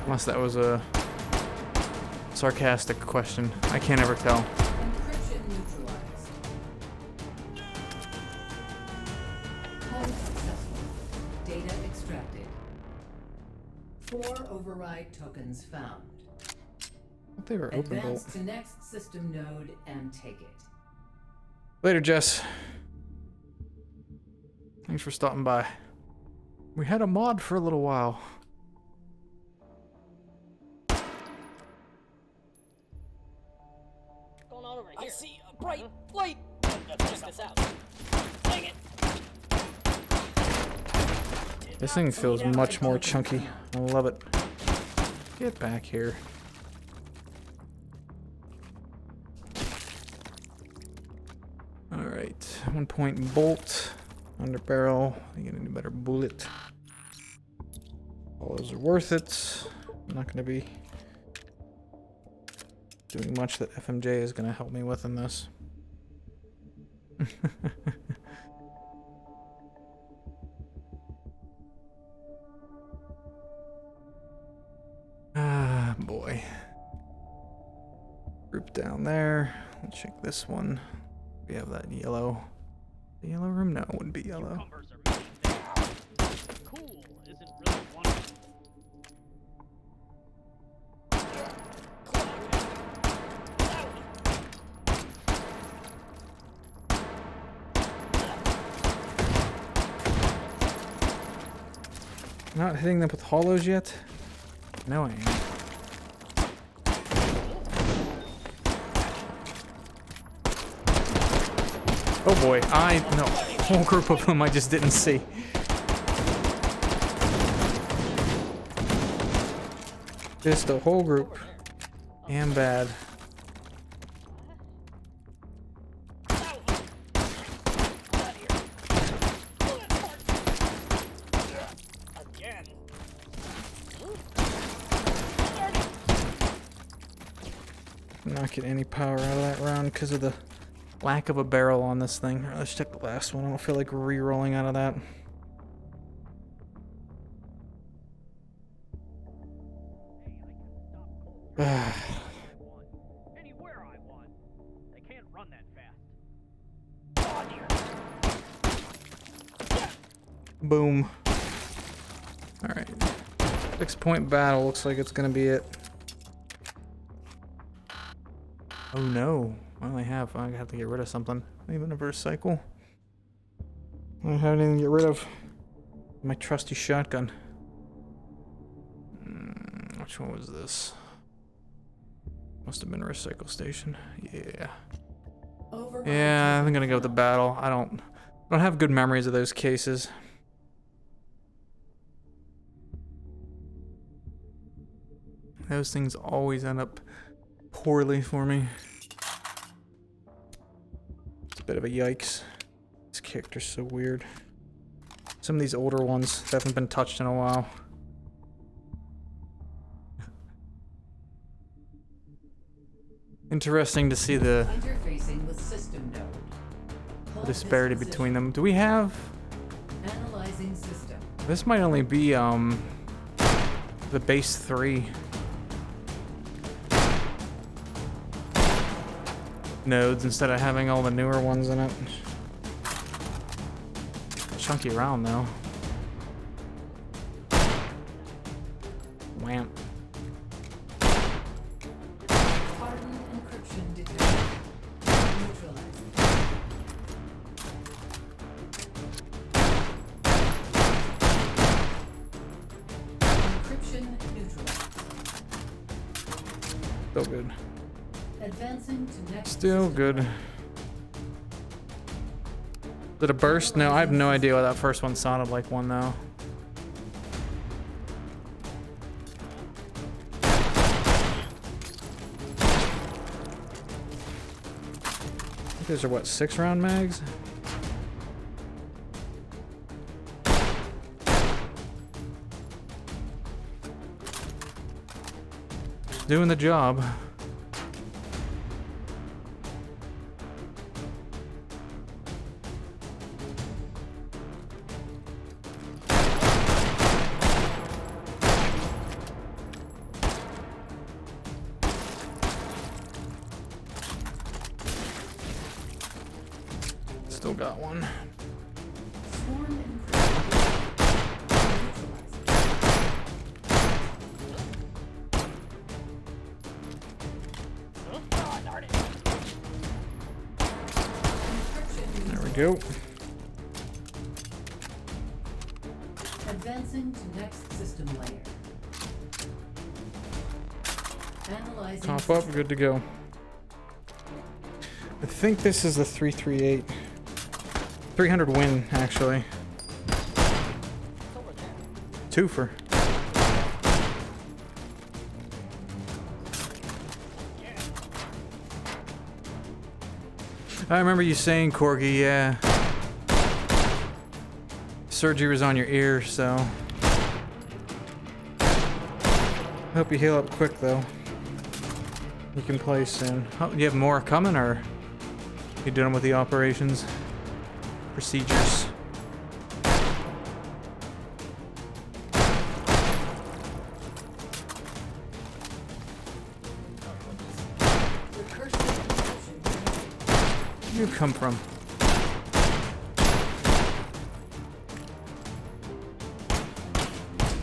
Unless that was a sarcastic question. I can't ever tell. Encryption neutralized. Hold successful. Data extracted. 4 override tokens found. They were open Advance bolt. to next system node and take it. Later, Jess. Thanks for stopping by. We had a mod for a little while. Going on over here. I see a bright light. Check this out. Dang it. This thing feels much more chunky. I love it. Get back here. Alright, 1 point bolt, under barrel, you get any better bullet. All those are worth it. I'm not going to be doing much that FMJ is going to help me with in this. Ah, boy. Group down there. Let's check this one. We have that yellow. The yellow room? No, it wouldn't be yellow. Cucumbers are making things cool. Isn't really wonderful. Not hitting them with hollows yet? No, I ain't. Oh boy, no, whole group of them I just didn't see. Just a whole group. Damn bad. Again. Not getting any power out of that round because of the lack of a barrel on this thing. Alright, let's check the last one. I don't feel like re-rolling out of that. Anywhere I want. They can't run that fast. Boom. Alright. 6 point battle looks like it's gonna be it. Oh no. I only have. I have to get rid of something. Even a verse cycle. I don't have anything to get rid of. My trusty shotgun. Which one was this? Must have been a recycle station. Yeah. Override Yeah, I'm token gonna go with the found. battle. I don't have good memories of those cases. Those things always end up poorly for me. It's a bit of a yikes. This character's so weird. Some of these older ones haven't been touched in a while. Interesting to see the Interfacing with system node. Hold this disparity position. between them. Do we have... Analyzing system. This might only be, the base 3 nodes instead of having all the newer ones in it. Chunky round though. Wham. Hardened encryption detected. Neutralized. Encryption neutralized. Still good. Advancing to next. Still system good. layer. Did it burst? No, I have no idea what that first one sounded like one though. I think those are what, 6-round mags? Doing the job. Still got one. Swarm encryption. Oh, darn it. Encryption. There we go. Advancing to next system layer. Analyzing. Top up, good to go. I think this is the 338. 300 win, actually. It's over there. Twofer. Yeah. I remember you saying, Corgi, yeah. Surgery was on your ear, so. Hope you heal up quick, though. You can play soon. Oh, you have more coming, or you done with the operations? Procedures. Recursive encryption. Where do you come from?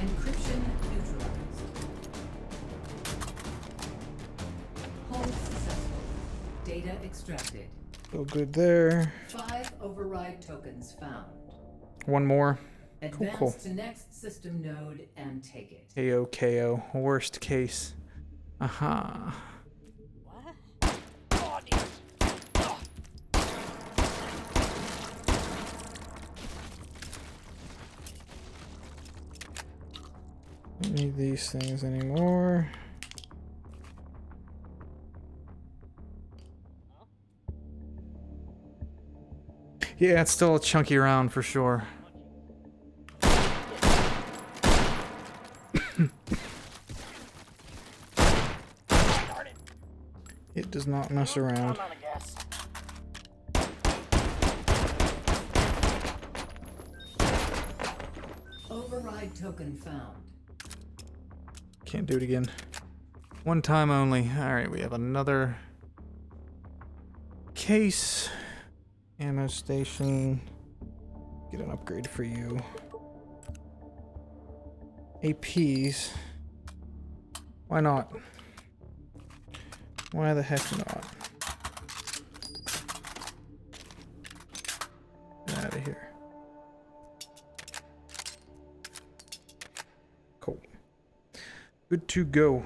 Encryption neutralized. Hold successful. Data extracted. Feel good there. 5 override tokens found. One more. Advance cool. to next system node and take it. KO, KO. Worst case. Aha. What? Oh, dear. Oh. Don't need these things anymore. Yeah, it's still a chunky round for sure. Darn it. It does not mess around. I'm out of gas. Override token found. Can't do it again. One time only. Alright, we have another case. Ammo station. Get an upgrade for you. APs. Why not? Why the heck not? Get out of here. Cool. Good to go.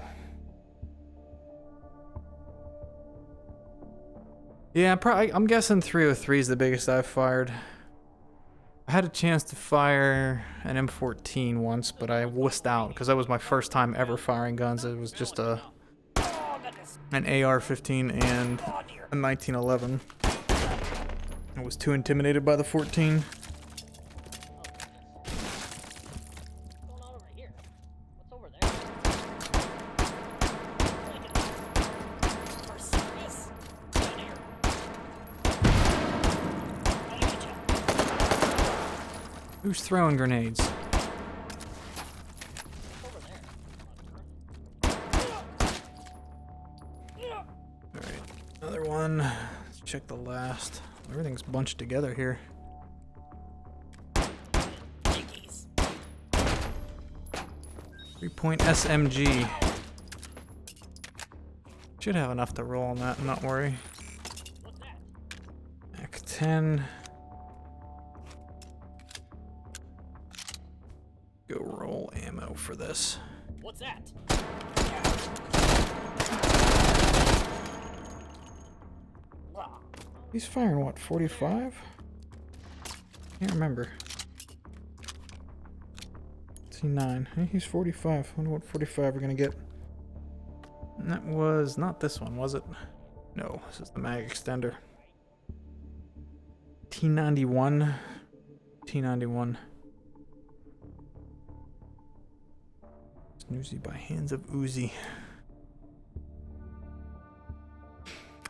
Yeah, probably. I'm guessing 303 is the biggest I've fired. I had a chance to fire an M14 once, but I wussed out because that was my first time ever firing guns. It was just an AR-15 and a 1911. I was too intimidated by the 14. What's going on over here? What's over there? For serious? Down here. Gotta get you. Who's throwing grenades? Over there. Alright, another one. Let's check the last. Everything's bunched together here. Jinkies. 3-point SMG. Should have enough to roll on that, not worry. What's that? Mac 10. Go roll ammo for this. What's that? Wow. He's firing what, 45? Can't remember. C9. Hey, he's 45. I wonder what 45 we're gonna get. And that was not this one, was it? No, this is the mag extender. T91. T91. Snoozy by hands of Uzi.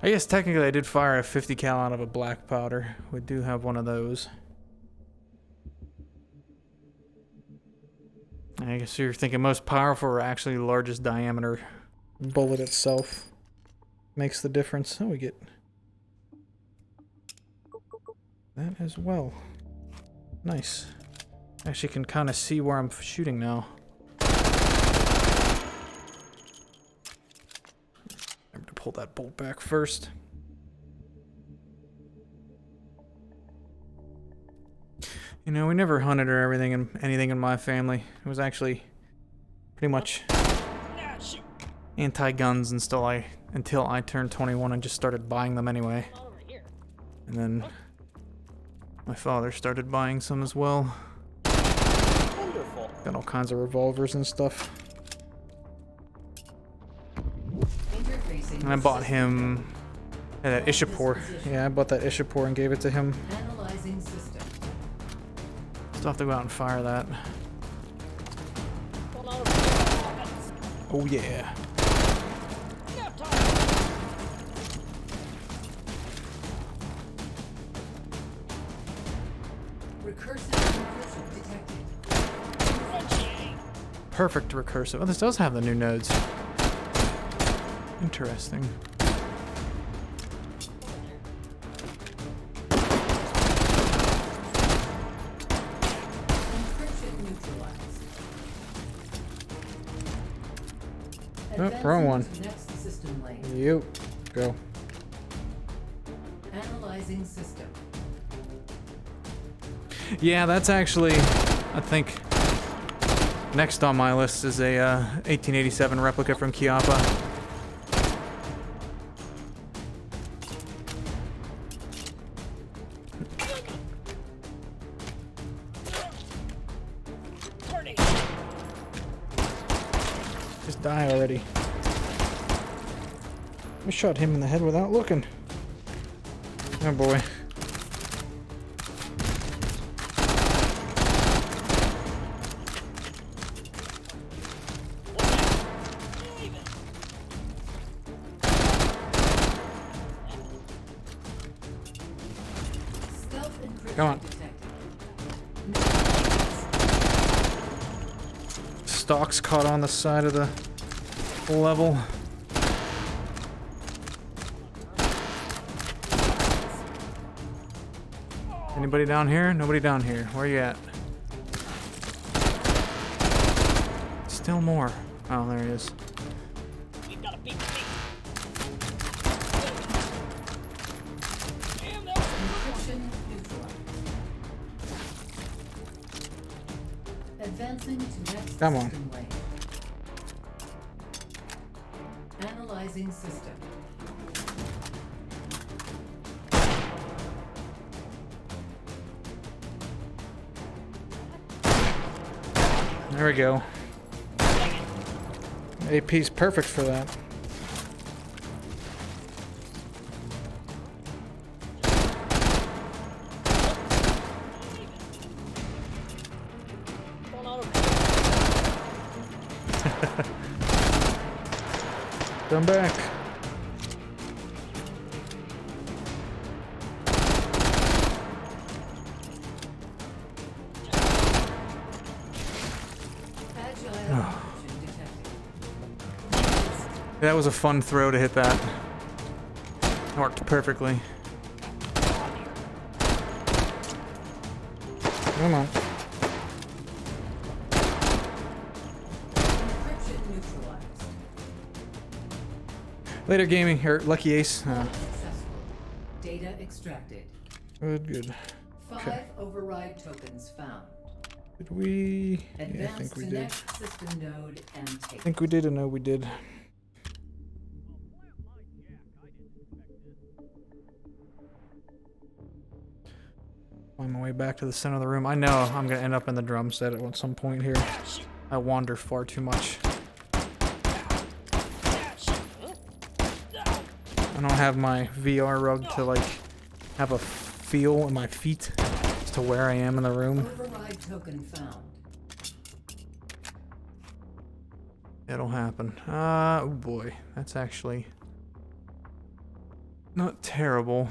I guess technically I did fire a 50 cal out of a black powder. We do have one of those. I guess you're thinking most powerful or actually largest diameter bullet itself makes the difference. Oh, we get that as well. Nice. Actually can kind of see where I'm shooting now. Remember to pull that bolt back first. You know, we never hunted or anything in my family. It was actually pretty much Nah, shoot. anti-guns until I turned 21 and just started buying them anyway. What's going on over here? And then my father started buying some as well. Wonderful. Got all kinds of revolvers and stuff. Interfacing And I with bought system him at Ishapur. Yeah, I bought that Ishapur and gave it to him. analyzing system. Still have to go out and fire that. What's going on over here? Oh yeah. Nap time. Recursive encryption detected. Crunchy. Perfect recursive. Oh, this does have the new nodes. Interesting. Encryption neutralized. Oh, wrong one. Advancing to next system lane. Yep. Go. Analyzing system. Yeah, that's actually, I think, next on my list is a 1887 replica from Chiappa. Turning. Just die already. I shot him in the head without looking. Oh boy. Stealth encryption Come on. detected. Stalks caught on the side of the level. Anybody down here? Nobody down here. Where you at? Still more. Oh, there he is. We've got a big thing. Damn, that was a good one. Encryption neutralized. Advancing to next Come on. system lane. Analyzing system. There we go. AP's perfect for that. Going out of Come back. That was a fun throw to hit that. Worked perfectly. Come on. Encryption neutralized. Later gaming here, Lucky Ace. Successful. Data extracted. Good, good. 5 override tokens found. Did we? Yeah, I Advance think we to did. next system node and I take. think we did, or no, we did. On my way back to the center of the room. I know I'm gonna end up in the drum set at some point here. I wander far too much. I don't have my VR rug to like have a feel in my feet as to where I am in the room. Override token found. It'll happen. Oh boy, that's actually not terrible.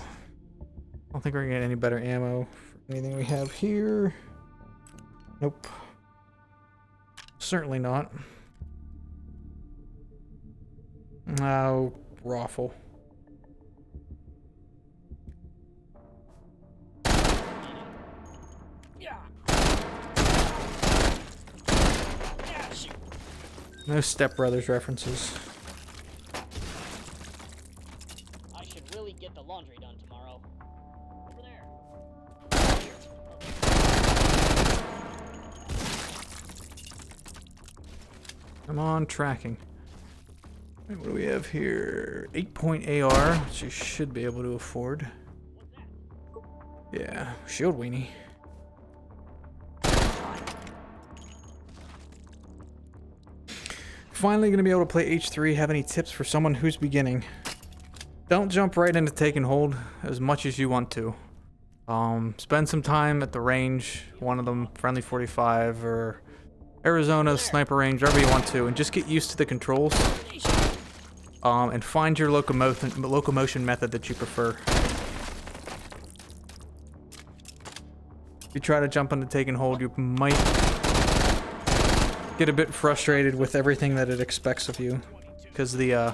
I don't think we're gonna get any better ammo for anything we have here. Nope. Certainly not. Oh, raffle. Yeah. Yeah, shoot. No Step Brothers references. I should really get the laundry done tomorrow. Over there. Come on, tracking. Wait, what do we have here? 8-point AR, which you should be able to afford. Yeah, shield weenie. Finally gonna be able to play H3. Have any tips for someone who's beginning? Don't jump right into take and hold as much as you want to. Spend some time at the range, one of them, friendly 45 or Arizona sniper range, wherever you want to, and just get used to the controls. And find your locomotion method that you prefer. If you try to jump into take and hold, you might get a bit frustrated with everything that it expects of you, because the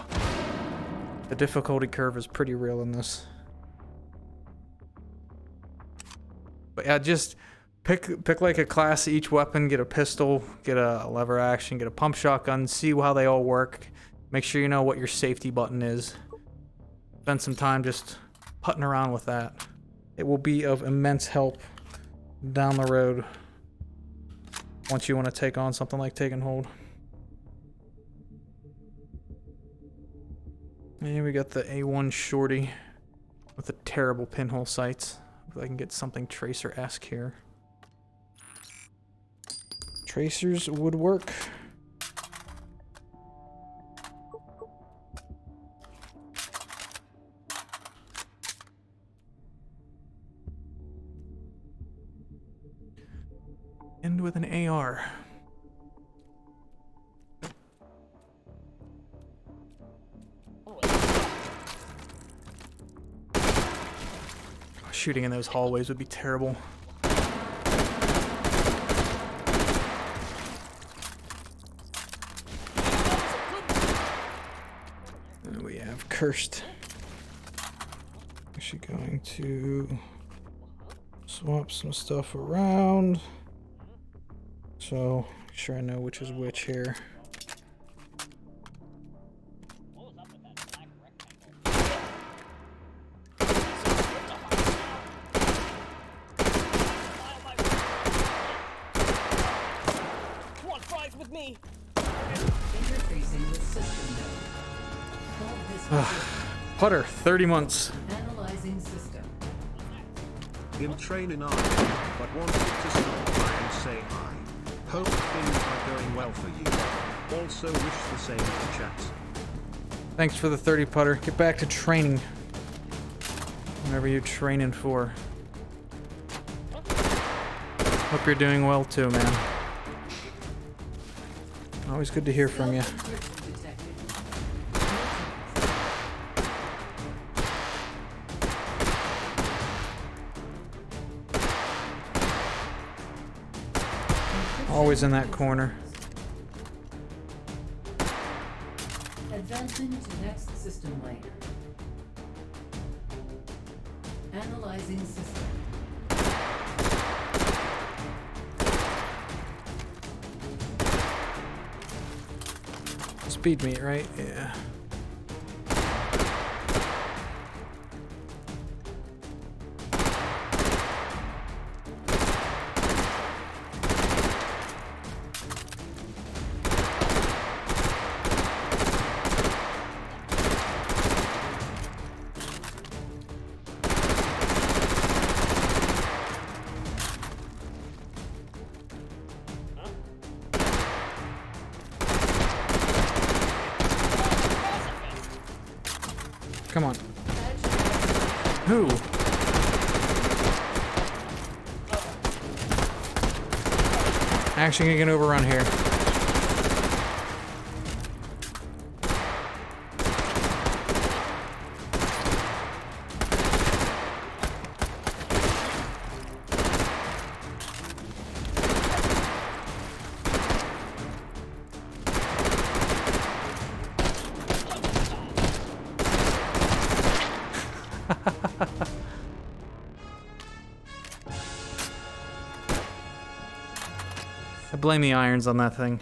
difficulty curve is pretty real in this. But yeah, just pick like a class of each weapon, get a pistol, get a lever action, get a pump shotgun, see how they all work. Make sure you know what your safety button is. Spend some time just putting around with that. It will be of immense help down the road once you want to take on something like take and hold. And we got the A1 shorty with the terrible pinhole sights. If I can get something tracer-esque here. Tracers would work. End with an AR. Shooting in those hallways would be terrible. And we have cursed. Actually going to swap some stuff around. So, make sure I know which is which here. With me. Interfacing with system node. Putter, 30 months. Analyzing system. In training army, but wanted to stop by and say hi. Hope things are going well for you. Also wish the same to chat. Thanks for the 30 putter. Get back to training. Whatever you're training for. Hope you're doing well too, man. Always good to hear from you. Always in that corner. Advancing to next system layer. Analyzing system. Speed meat, right? Yeah. Come on. Who? Actually gonna get overrun here. I blame the irons on that thing.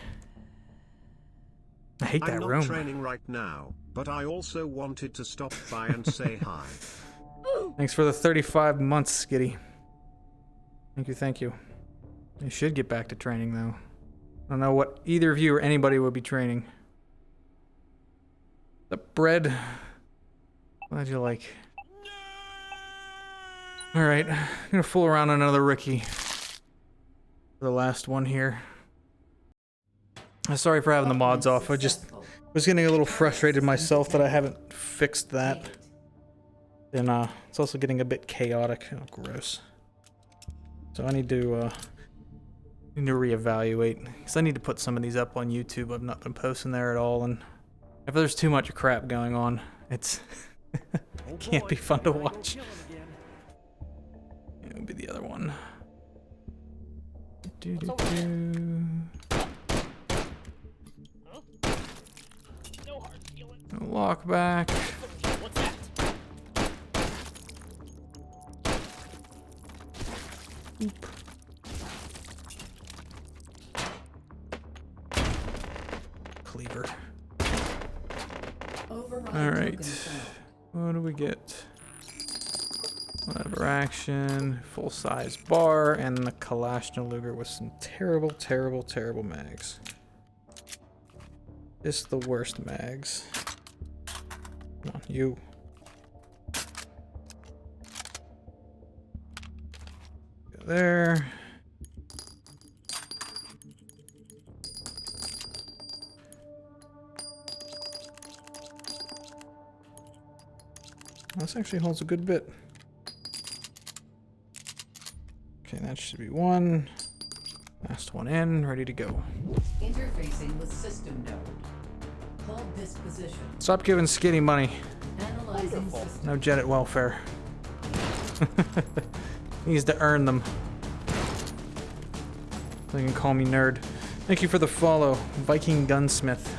I hate that I'm not room. training right now, but I also wanted to stop by and say hi. Thanks for the 35 months, Skitty. Thank you, thank you. You should get back to training, though. I don't know what either of you or anybody would be training. The bread. Glad you like. Alright, I'm gonna fool around on another rookie. The last one here. Sorry for having the mods off. I just was getting a little frustrated myself that I haven't fixed that. And it's also getting a bit chaotic. Oh, gross. So I need to reevaluate, because I need to put some of these up on YouTube. I've not been posting there at all, and if there's too much crap going on, it's it can't be fun to watch. It would be the other one. No hard feeling. Lock back. What's that? Oop. Cleaver. Alright. What do we get? Whatever action, full size bar, and the Kalashnikov with some terrible, terrible, terrible mags. Just the worst mags. Come on, you. Go there. This actually holds a good bit. Okay, that should be one. Last one in, ready to go. Interfacing with system node. Hold this position. Stop giving Skitty money. Analyzing system. No jet at welfare. He needs to earn them. So you can call me nerd. Thank you for the follow, Viking Gunsmith.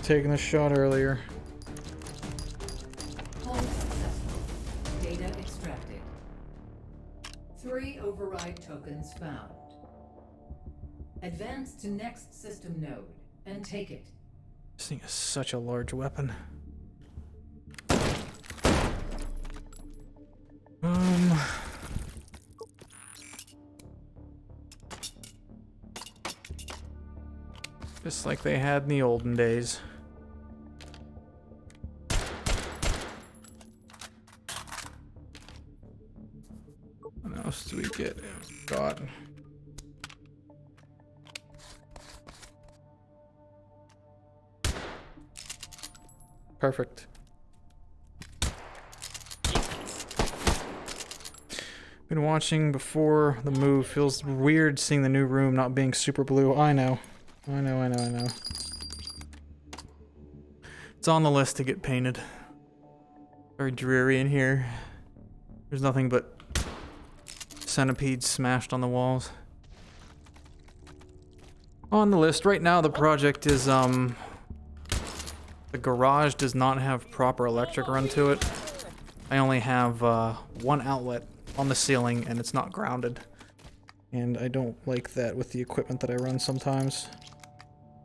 Taking the shot earlier. Hold successful. Data extracted. 3 override tokens found. Advance to next system node and take it. This thing is such a large weapon. Just like they had in the olden days. What else do we get? Oh, God. Perfect. Been watching before the move. Feels weird seeing the new room not being super blue. I know. I know. It's on the list to get painted. Very dreary in here. There's nothing but centipedes smashed on the walls. On the list right now, the project is, the garage does not have proper electric run to it. I only have, one outlet on the ceiling, and it's not grounded. And I don't like that with the equipment that I run sometimes.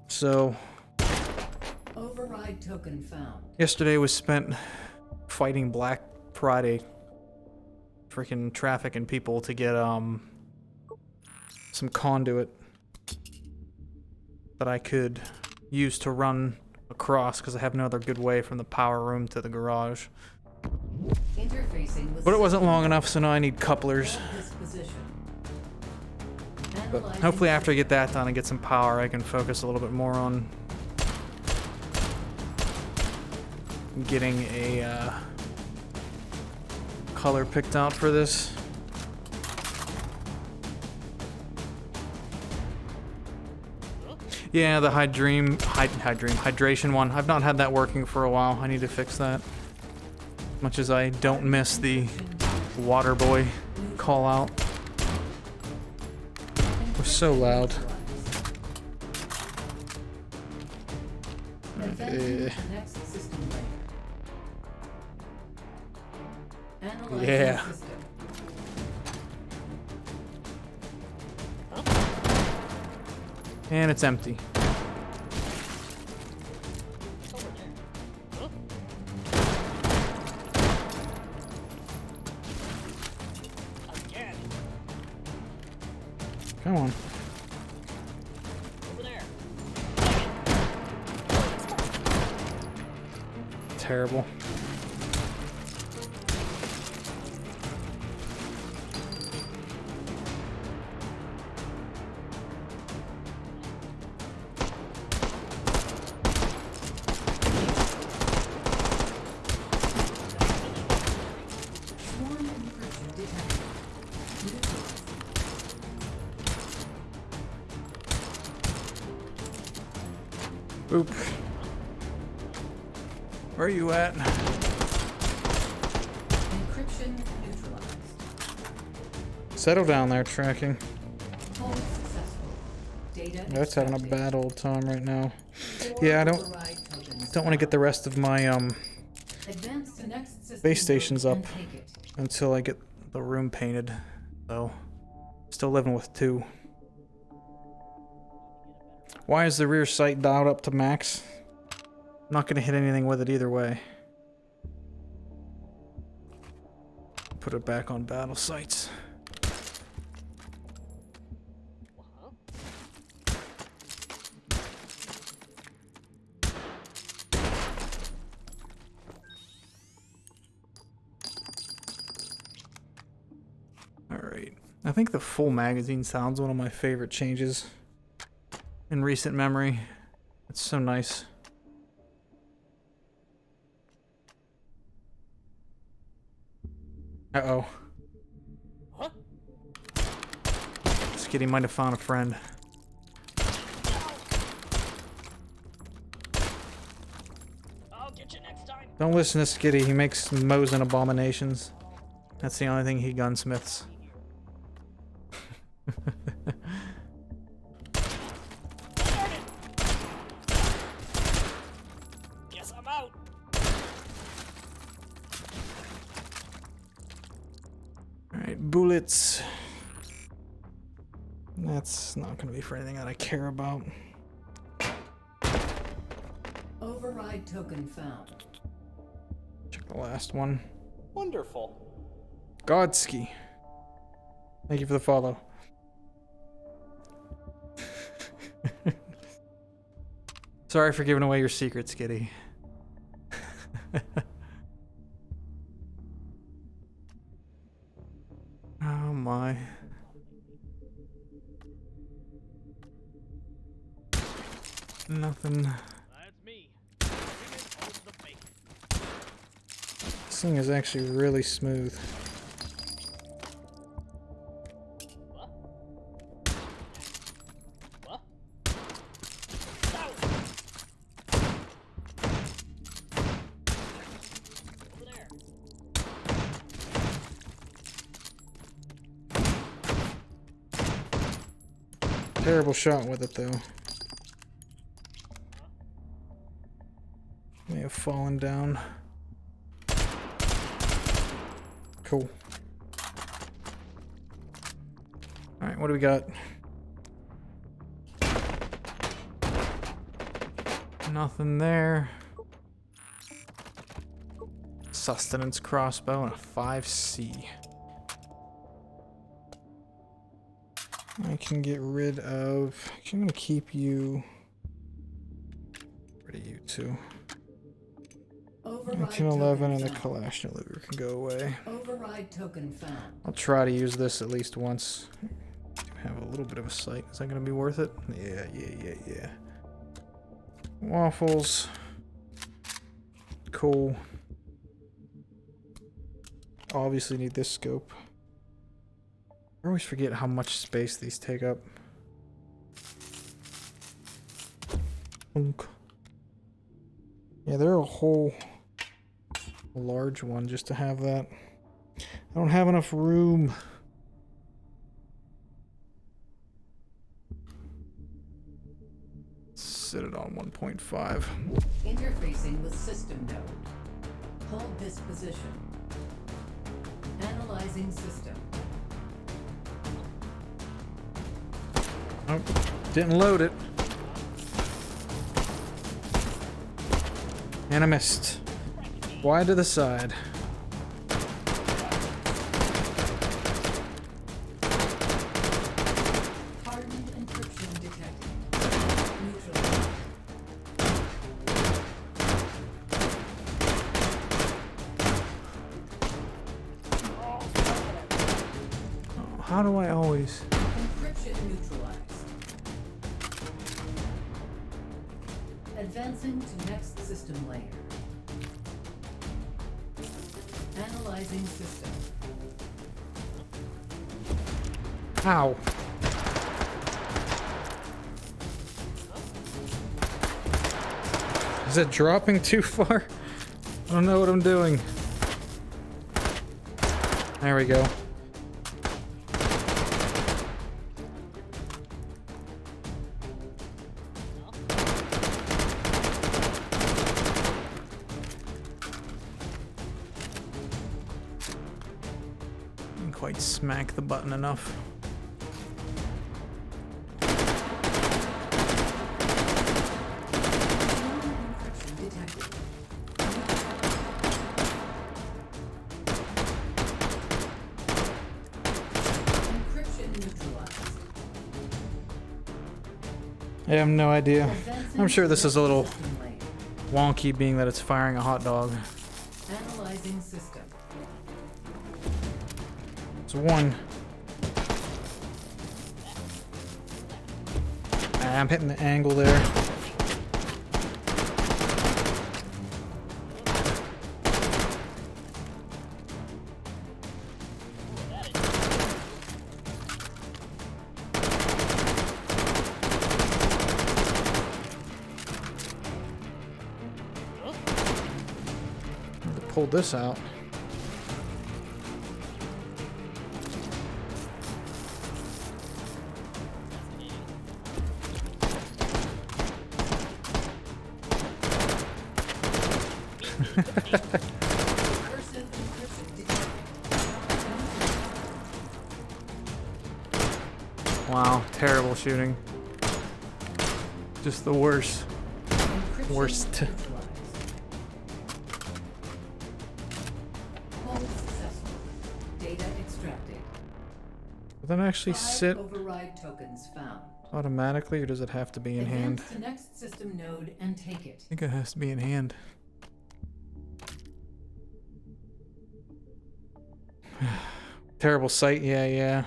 So, Override token found. yesterday was spent fighting Black Friday freaking traffic and people to get some conduit that I could use to run across because I have no other good way from the power room to the garage. Interfacing with But it wasn't long enough, so now I need couplers. disposition. But hopefully after I get that done and get some power, I can focus a little bit more on getting a color picked out for this. Yeah, the hydration one. I've not had that working for a while. I need to fix that. Much as I don't miss the water boy call out. We're so loud. Next system layer. Analyzing Yeah. system. And it's empty. Over there. Huh? Again. Come on. Over there. Terrible. Swarm encryption detected. Oop. Where are you at? Encryption neutralized. Settle down there, tracking. Hold successful. Data That's having a extracted. bad old time right now. 4 Yeah, I don't override tokens want to get the rest of my Advance to next system base stations node up and take it. until I get the room painted. So, still living with 2. Why is the rear sight dialed up to max? I'm not gonna hit anything with it either way. Put it back on battle sights. Huh? Alright. I think the full magazine sound's one of my favorite changes in recent memory. It's so nice. Uh-oh. Huh? Skitty might have found a friend. I'll get you next time. Don't listen to Skitty, he makes mows and abominations. That's the only thing he gunsmiths. Darn it! Guess I'm out. Alright, bullets. That's not gonna be for anything that I care about. Override token found. Check the last one. Wonderful. Godski. Thank you for the follow. Sorry for giving away your secrets, Kitty. Oh my. Nothing. That's me. Bring it home the bacon. This thing is actually really smooth. What? What? Ow! Over there. Terrible shot with it though. May have fallen down. Cool. Alright, what do we got? Nothing there. Sustenance crossbow and a 5C. I can get rid of... I'm gonna keep you... Rid of you two. 1911 and the Kalashnikov can go away. Override token found. I'll try to use this at least once. Have a little bit of a sight. Is that gonna be worth it? Yeah. Waffles. Cool. Obviously need this scope. I always forget how much space these take up. Yeah, they're a whole large one just to have that. I don't have enough room. Set it on 1.5. Interfacing with system node. Hold this position. Analyzing system. Oh, didn't load it. And I missed. Wide to the side. Hardened encryption detected. Neutral. Oh, how do I always... Encryption neutralized. Advancing to next system layer. Analyzing system. Ow. Is it dropping too far? I don't know what I'm doing. There we go. Didn't quite smack the button enough. Encryption detected. Encryption neutralized. I have no idea. Advancing I'm sure to this is a little next system layer. wonky being that it's firing a hot dog. Analyzing system. It's one. I'm hitting the angle there. Pull this out. Recursive encryption detected. Wow, terrible shooting. Just the worst. Encryption Worst. Call successful. Data extracted. Will that actually 5 sit override tokens found. automatically, or does it have to be in hand? Advance to next system node and take it. I think it has to be in hand. Terrible sight, yeah.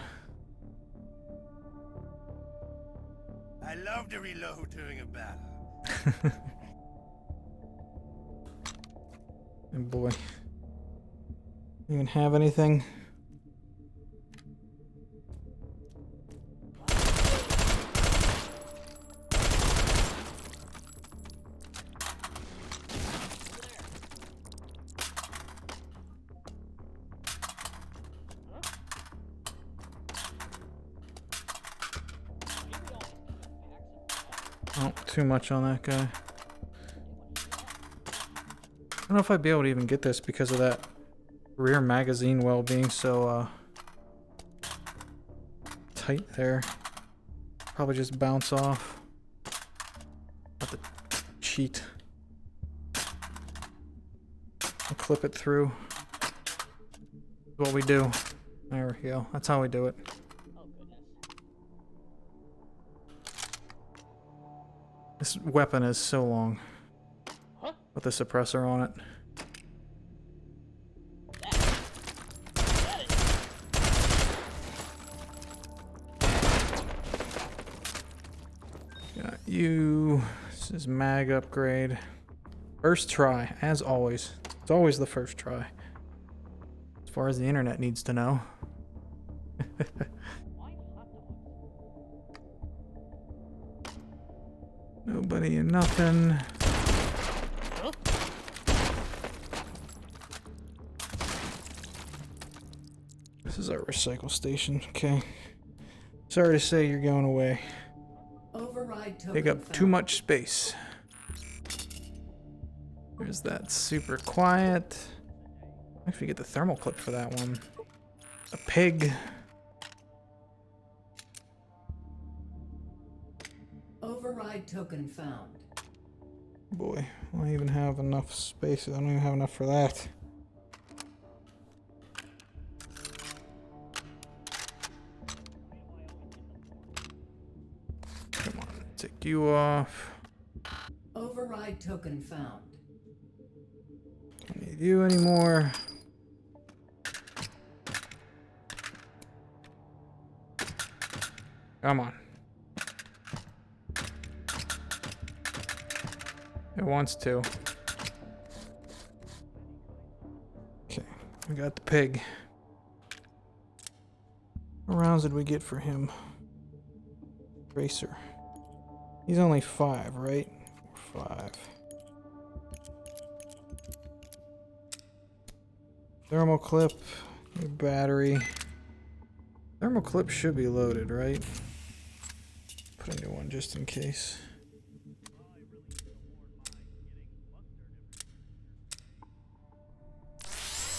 I love to reload during a battle. And boy. Even have anything? Oh, too much on that guy. I don't know if I'd be able to even get this because of that rear magazine well being so tight there. Probably just bounce off. Have to cheat. I'll clip it through. That's what we do. There we go. That's how we do it. Oh goodness. This weapon is so long. Huh? With the suppressor on it. That is. Got you. This is mag upgrade. First try, as always. It's always the first try. As far as the internet needs to know. Why hot dogs? Nobody and nothing. Huh? This is our recycle station. Okay. Sorry to say you're going away. Override token Take up found. too much space. There's that super quiet. Actually get the thermal clip for that one. A pig. Override token found. Boy, I don't even have enough space. I don't even have enough for that. Come on, take you off. Override token found. Don't need you anymore. Come on. It wants to. Okay, we got the pig. What rounds did we get for him? Racer. He's only 5, right? 5. Thermal clip, new battery. Thermal clip should be loaded, right? Put a new one just in case.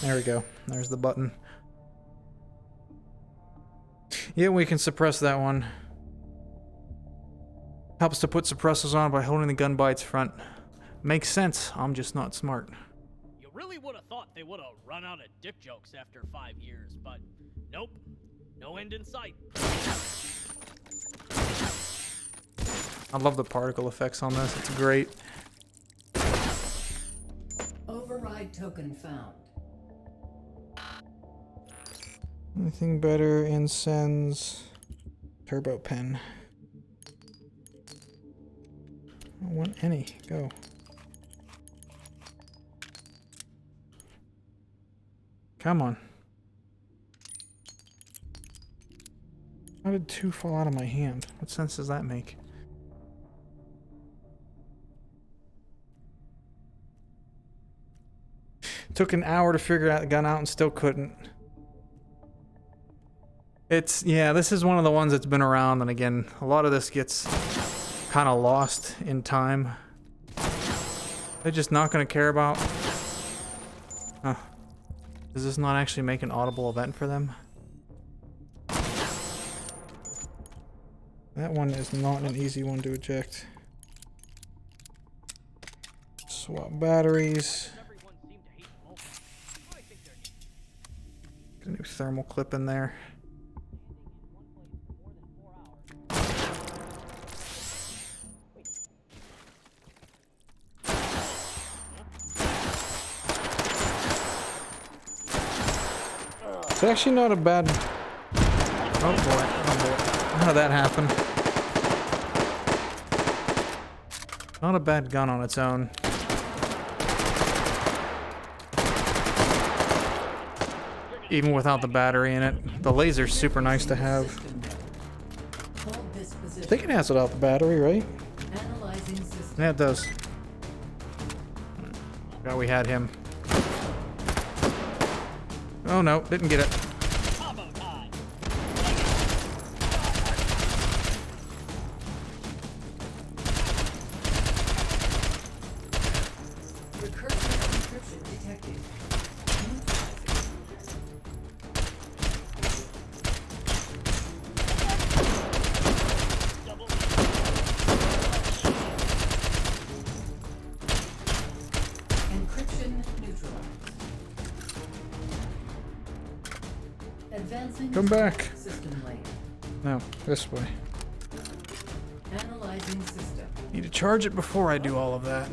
There we go. There's the button. Yeah, we can suppress that one. Helps to put suppressors on by holding the gun by its front. Makes sense. I'm just not smart. You really would have thought they would have run out of dick jokes after 5 years, but nope. No end in sight. I love the particle effects on this. It's great. Override token found. Anything better? Incense. Turbo pen. I don't want any. Go. Come on. How did 2 fall out of my hand? What sense does that make? Took an hour to figure out the gun out and still couldn't. Yeah, this is one of the ones that's been around, and again, a lot of this gets kind of lost in time. They're just not going to care about. Huh. Does this not actually make an audible event for them? That one is not an easy one to eject. Swap batteries. Everyone seemed to hate the Vulcan. I think they're neat. Get a new thermal clip in there. It's actually not a bad... Oh boy, oh boy. How did that happen? Not a bad gun on its own. Even without the battery in it. The laser's super nice to have. I think it has without the battery, right? Yeah, it does. Forgot we had him. Oh no, didn't get it. Combo time. Recursive encryption detected. Double. Encryption neutralized. Advancing Come back. system layer. No, this way. Analyzing system. Need to charge it before I do all of that.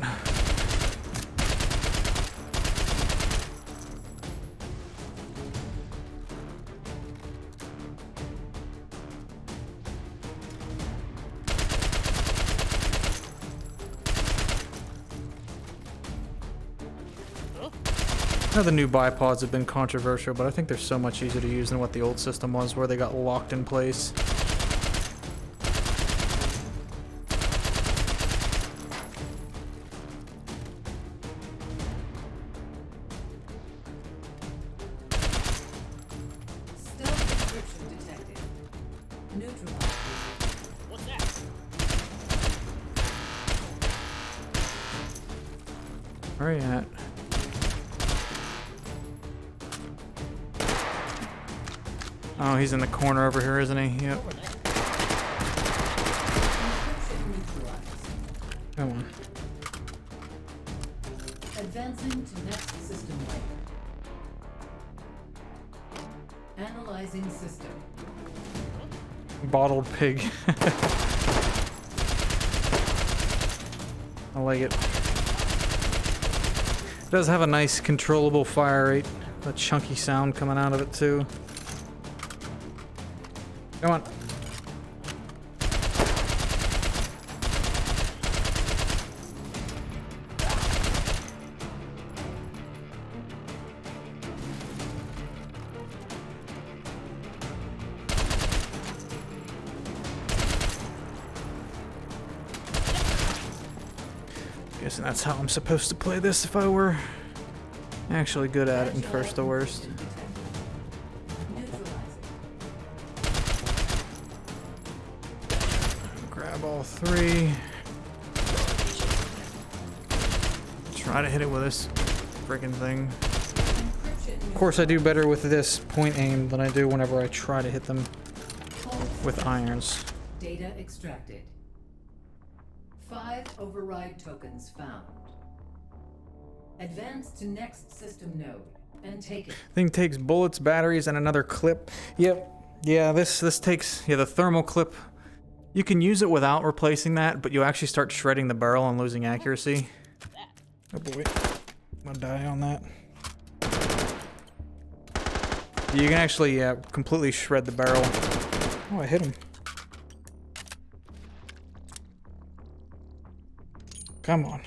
Now the new bipods have been controversial, but I think they're so much easier to use than what the old system was, where they got locked in place. Stealth encryption detected. Neutralized. What's that? Where are you at? Oh, he's in the corner over here, isn't he? Yep. Encryption neutralized. Come on. Advancing to next system layer. Analyzing system. Bottled pig. I like it. It does have a nice controllable fire rate. A chunky sound coming out of it too. Come on. Guessing that's how I'm supposed to play this if I were actually good at it in first to worst. Grab all three. Try to hit it with this friggin' thing. Of course I do better with this point aim than I do whenever I try to hit them with irons. Data extracted. 5 override tokens found. Advance to next system node and take it. Thing takes bullets, batteries, and another clip. Yep. Yeah, this takes the thermal clip. You can use it without replacing that, but you actually start shredding the barrel and losing accuracy. Oh boy. I'm gonna die on that. You can actually completely shred the barrel. Oh, I hit him. Come on.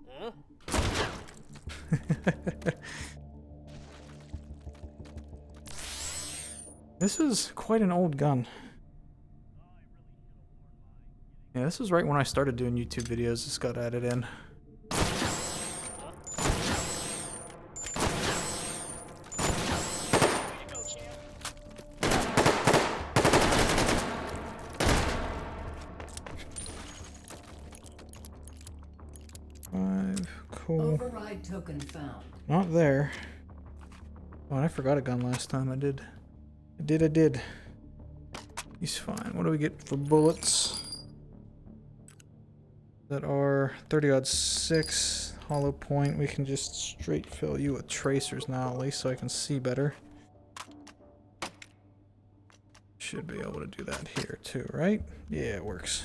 Huh? This is quite an old gun. Yeah, this is right when I started doing YouTube videos. This got added in. Way to go, champ. 5, cool. Override token found. Not there. Oh, and I forgot a gun last time. I did. I did. He's fine. What do we get for bullets? That are 30-06. Hollow point. We can just straight fill you with tracers now, at least, so I can see better. Should be able to do that here too, right? Yeah, it works.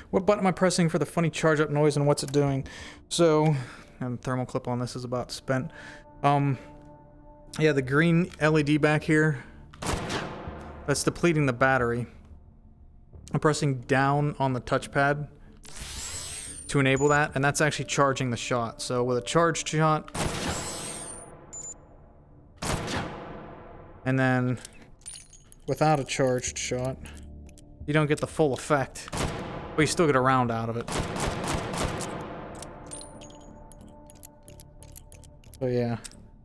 What button am I pressing for the funny charge up noise and what's it doing? So, and the thermal clip on this is about spent. Yeah, the green LED back here, that's depleting the battery. I'm pressing down on the touchpad to enable that, and that's actually charging the shot. So with a charged shot, and then without a charged shot, you don't get the full effect, but you still get a round out of it. So yeah,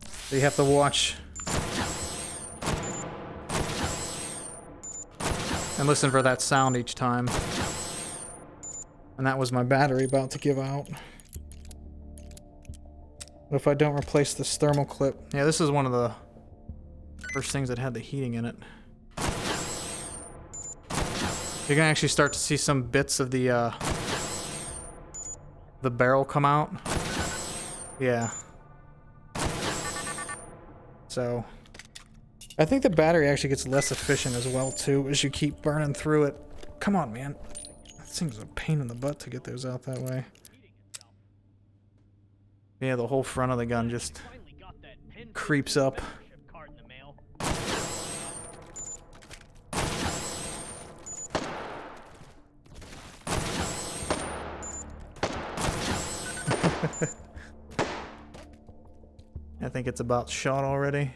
so you have to watch and listen for that sound each time. And that was my battery about to give out. But if I don't replace this thermal clip, yeah, this is one of the first things that had the heating in it. You can actually start to see some bits of the barrel come out. Yeah. So I think the battery actually gets less efficient as well too as you keep burning through it. Come on, man. That thing's a pain in the butt to get those out that way. Yeah, the whole front of the gun just creeps up. I think it's about shot already.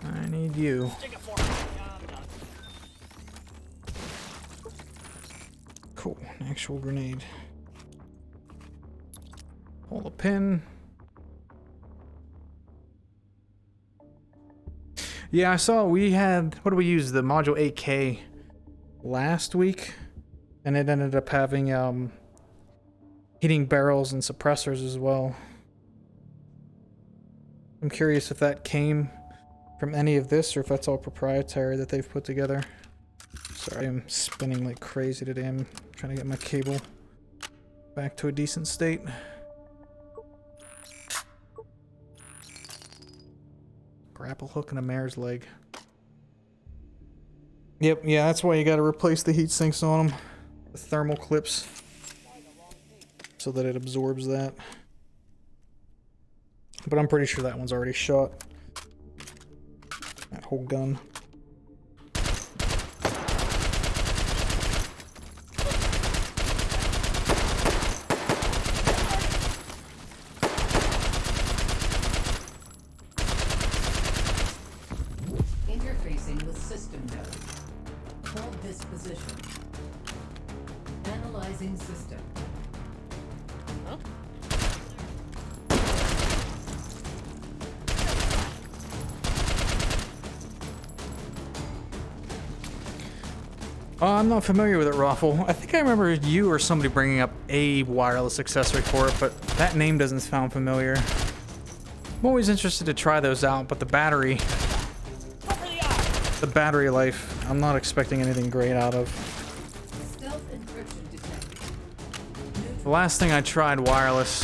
I need you. Cool, an actual grenade. Pull the pin. Yeah, I saw we had, what did we use? The Module 8K last week, and it ended up having heating barrels and suppressors as well. I'm curious if that came from any of this or if that's all proprietary that they've put together. Sorry, I'm spinning like crazy today. I'm trying to get my cable back to a decent state. Grapple hook and a mare's leg. Yep, yeah, that's why you gotta replace the heat sinks on them. The thermal clips. So that it absorbs that. But I'm pretty sure that one's already shot. That whole gun. Interfacing with system node. Hold this position. Analyzing system. Huh? I'm not familiar with it, Raffle. I think I remember you or somebody bringing up a wireless accessory for it, but that name doesn't sound familiar. I'm always interested to try those out, but the battery life, I'm not expecting anything great out of. Stealth encryption detected. The last thing I tried wireless,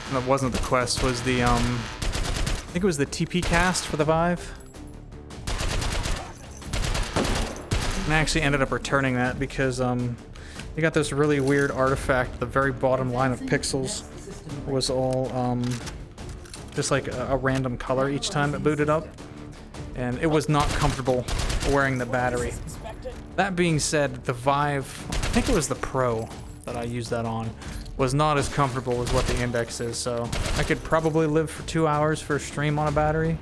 and that wasn't the Quest, was the, I think it was the TP cast for the Vive. And I actually ended up returning that because, you got this really weird artifact. The very bottom line of pixels was all, just like a random color each time it booted up. And it was not comfortable wearing the battery. That being said, the Vive, I think it was the Pro that I used that on, was not as comfortable as what the Index is, so I could probably live for 2 hours for a stream on a battery.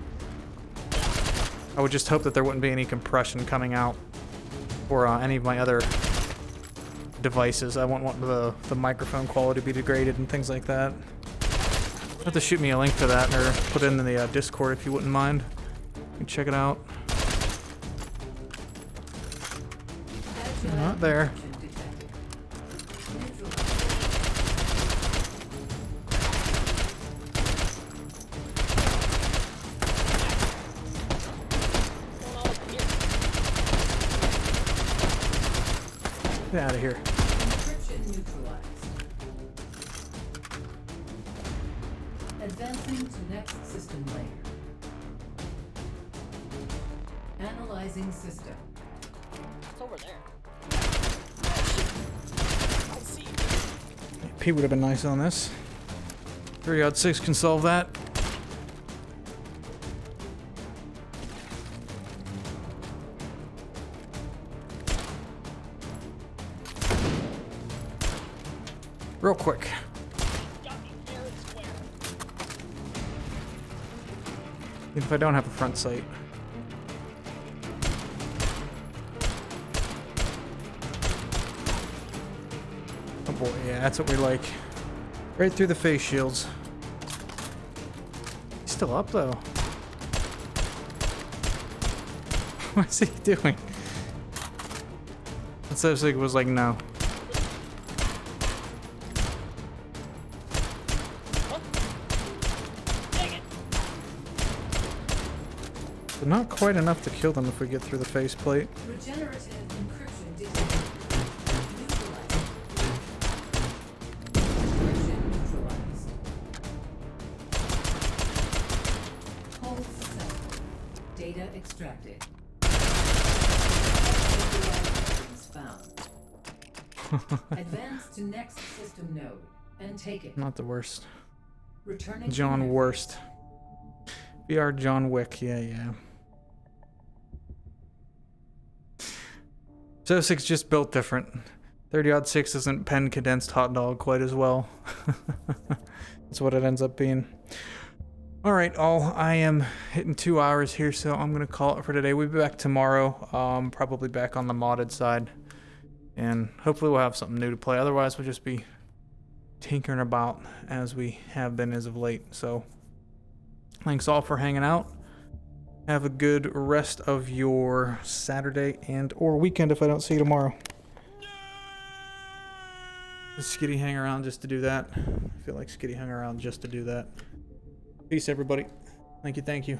I would just hope that there wouldn't be any compression coming out for any of my other devices. I wouldn't want the microphone quality to be degraded and things like that. You'll have to shoot me a link to that or put it in the Discord if you wouldn't mind. You can check it out. Not there. encryption detected. Neutralized. What's going on over here? Get out of here. Encryption neutralized. Advancing to next system layer. Analyzing system. It's over there. Oh, shit. I see you. P would have been nice on this. 3-6 can solve that. Real quick. Got me fair and square. Even if I don't have a front sight. Oh boy, yeah, that's what we like. Right through the face shields. He's still up though. What's he doing? And so Sig was like, no. Dang it. But not quite enough to kill them if we get through the faceplate. Regenerative encryption detected. Neutralized. Encryption neutralized. Hold successful. Data extracted. Found. Advance to next system node and take it. Not the worst. Returning to John network. Worst. VR John Wick, yeah. So 6 just built different. 30-6 isn't pen condensed hot dog quite as well. That's what it ends up being. Alright, I am hitting 2 hours here, so I'm gonna call it for today. We'll be back tomorrow, probably back on the modded side. And hopefully we'll have something new to play. Otherwise we'll just be tinkering about as we have been as of late. So thanks all for hanging out. Have a good rest of your Saturday and or weekend if I don't see you tomorrow. Does Skitty hang around just to do that? I feel like Skitty hung around just to do that. Peace everybody. Thank you.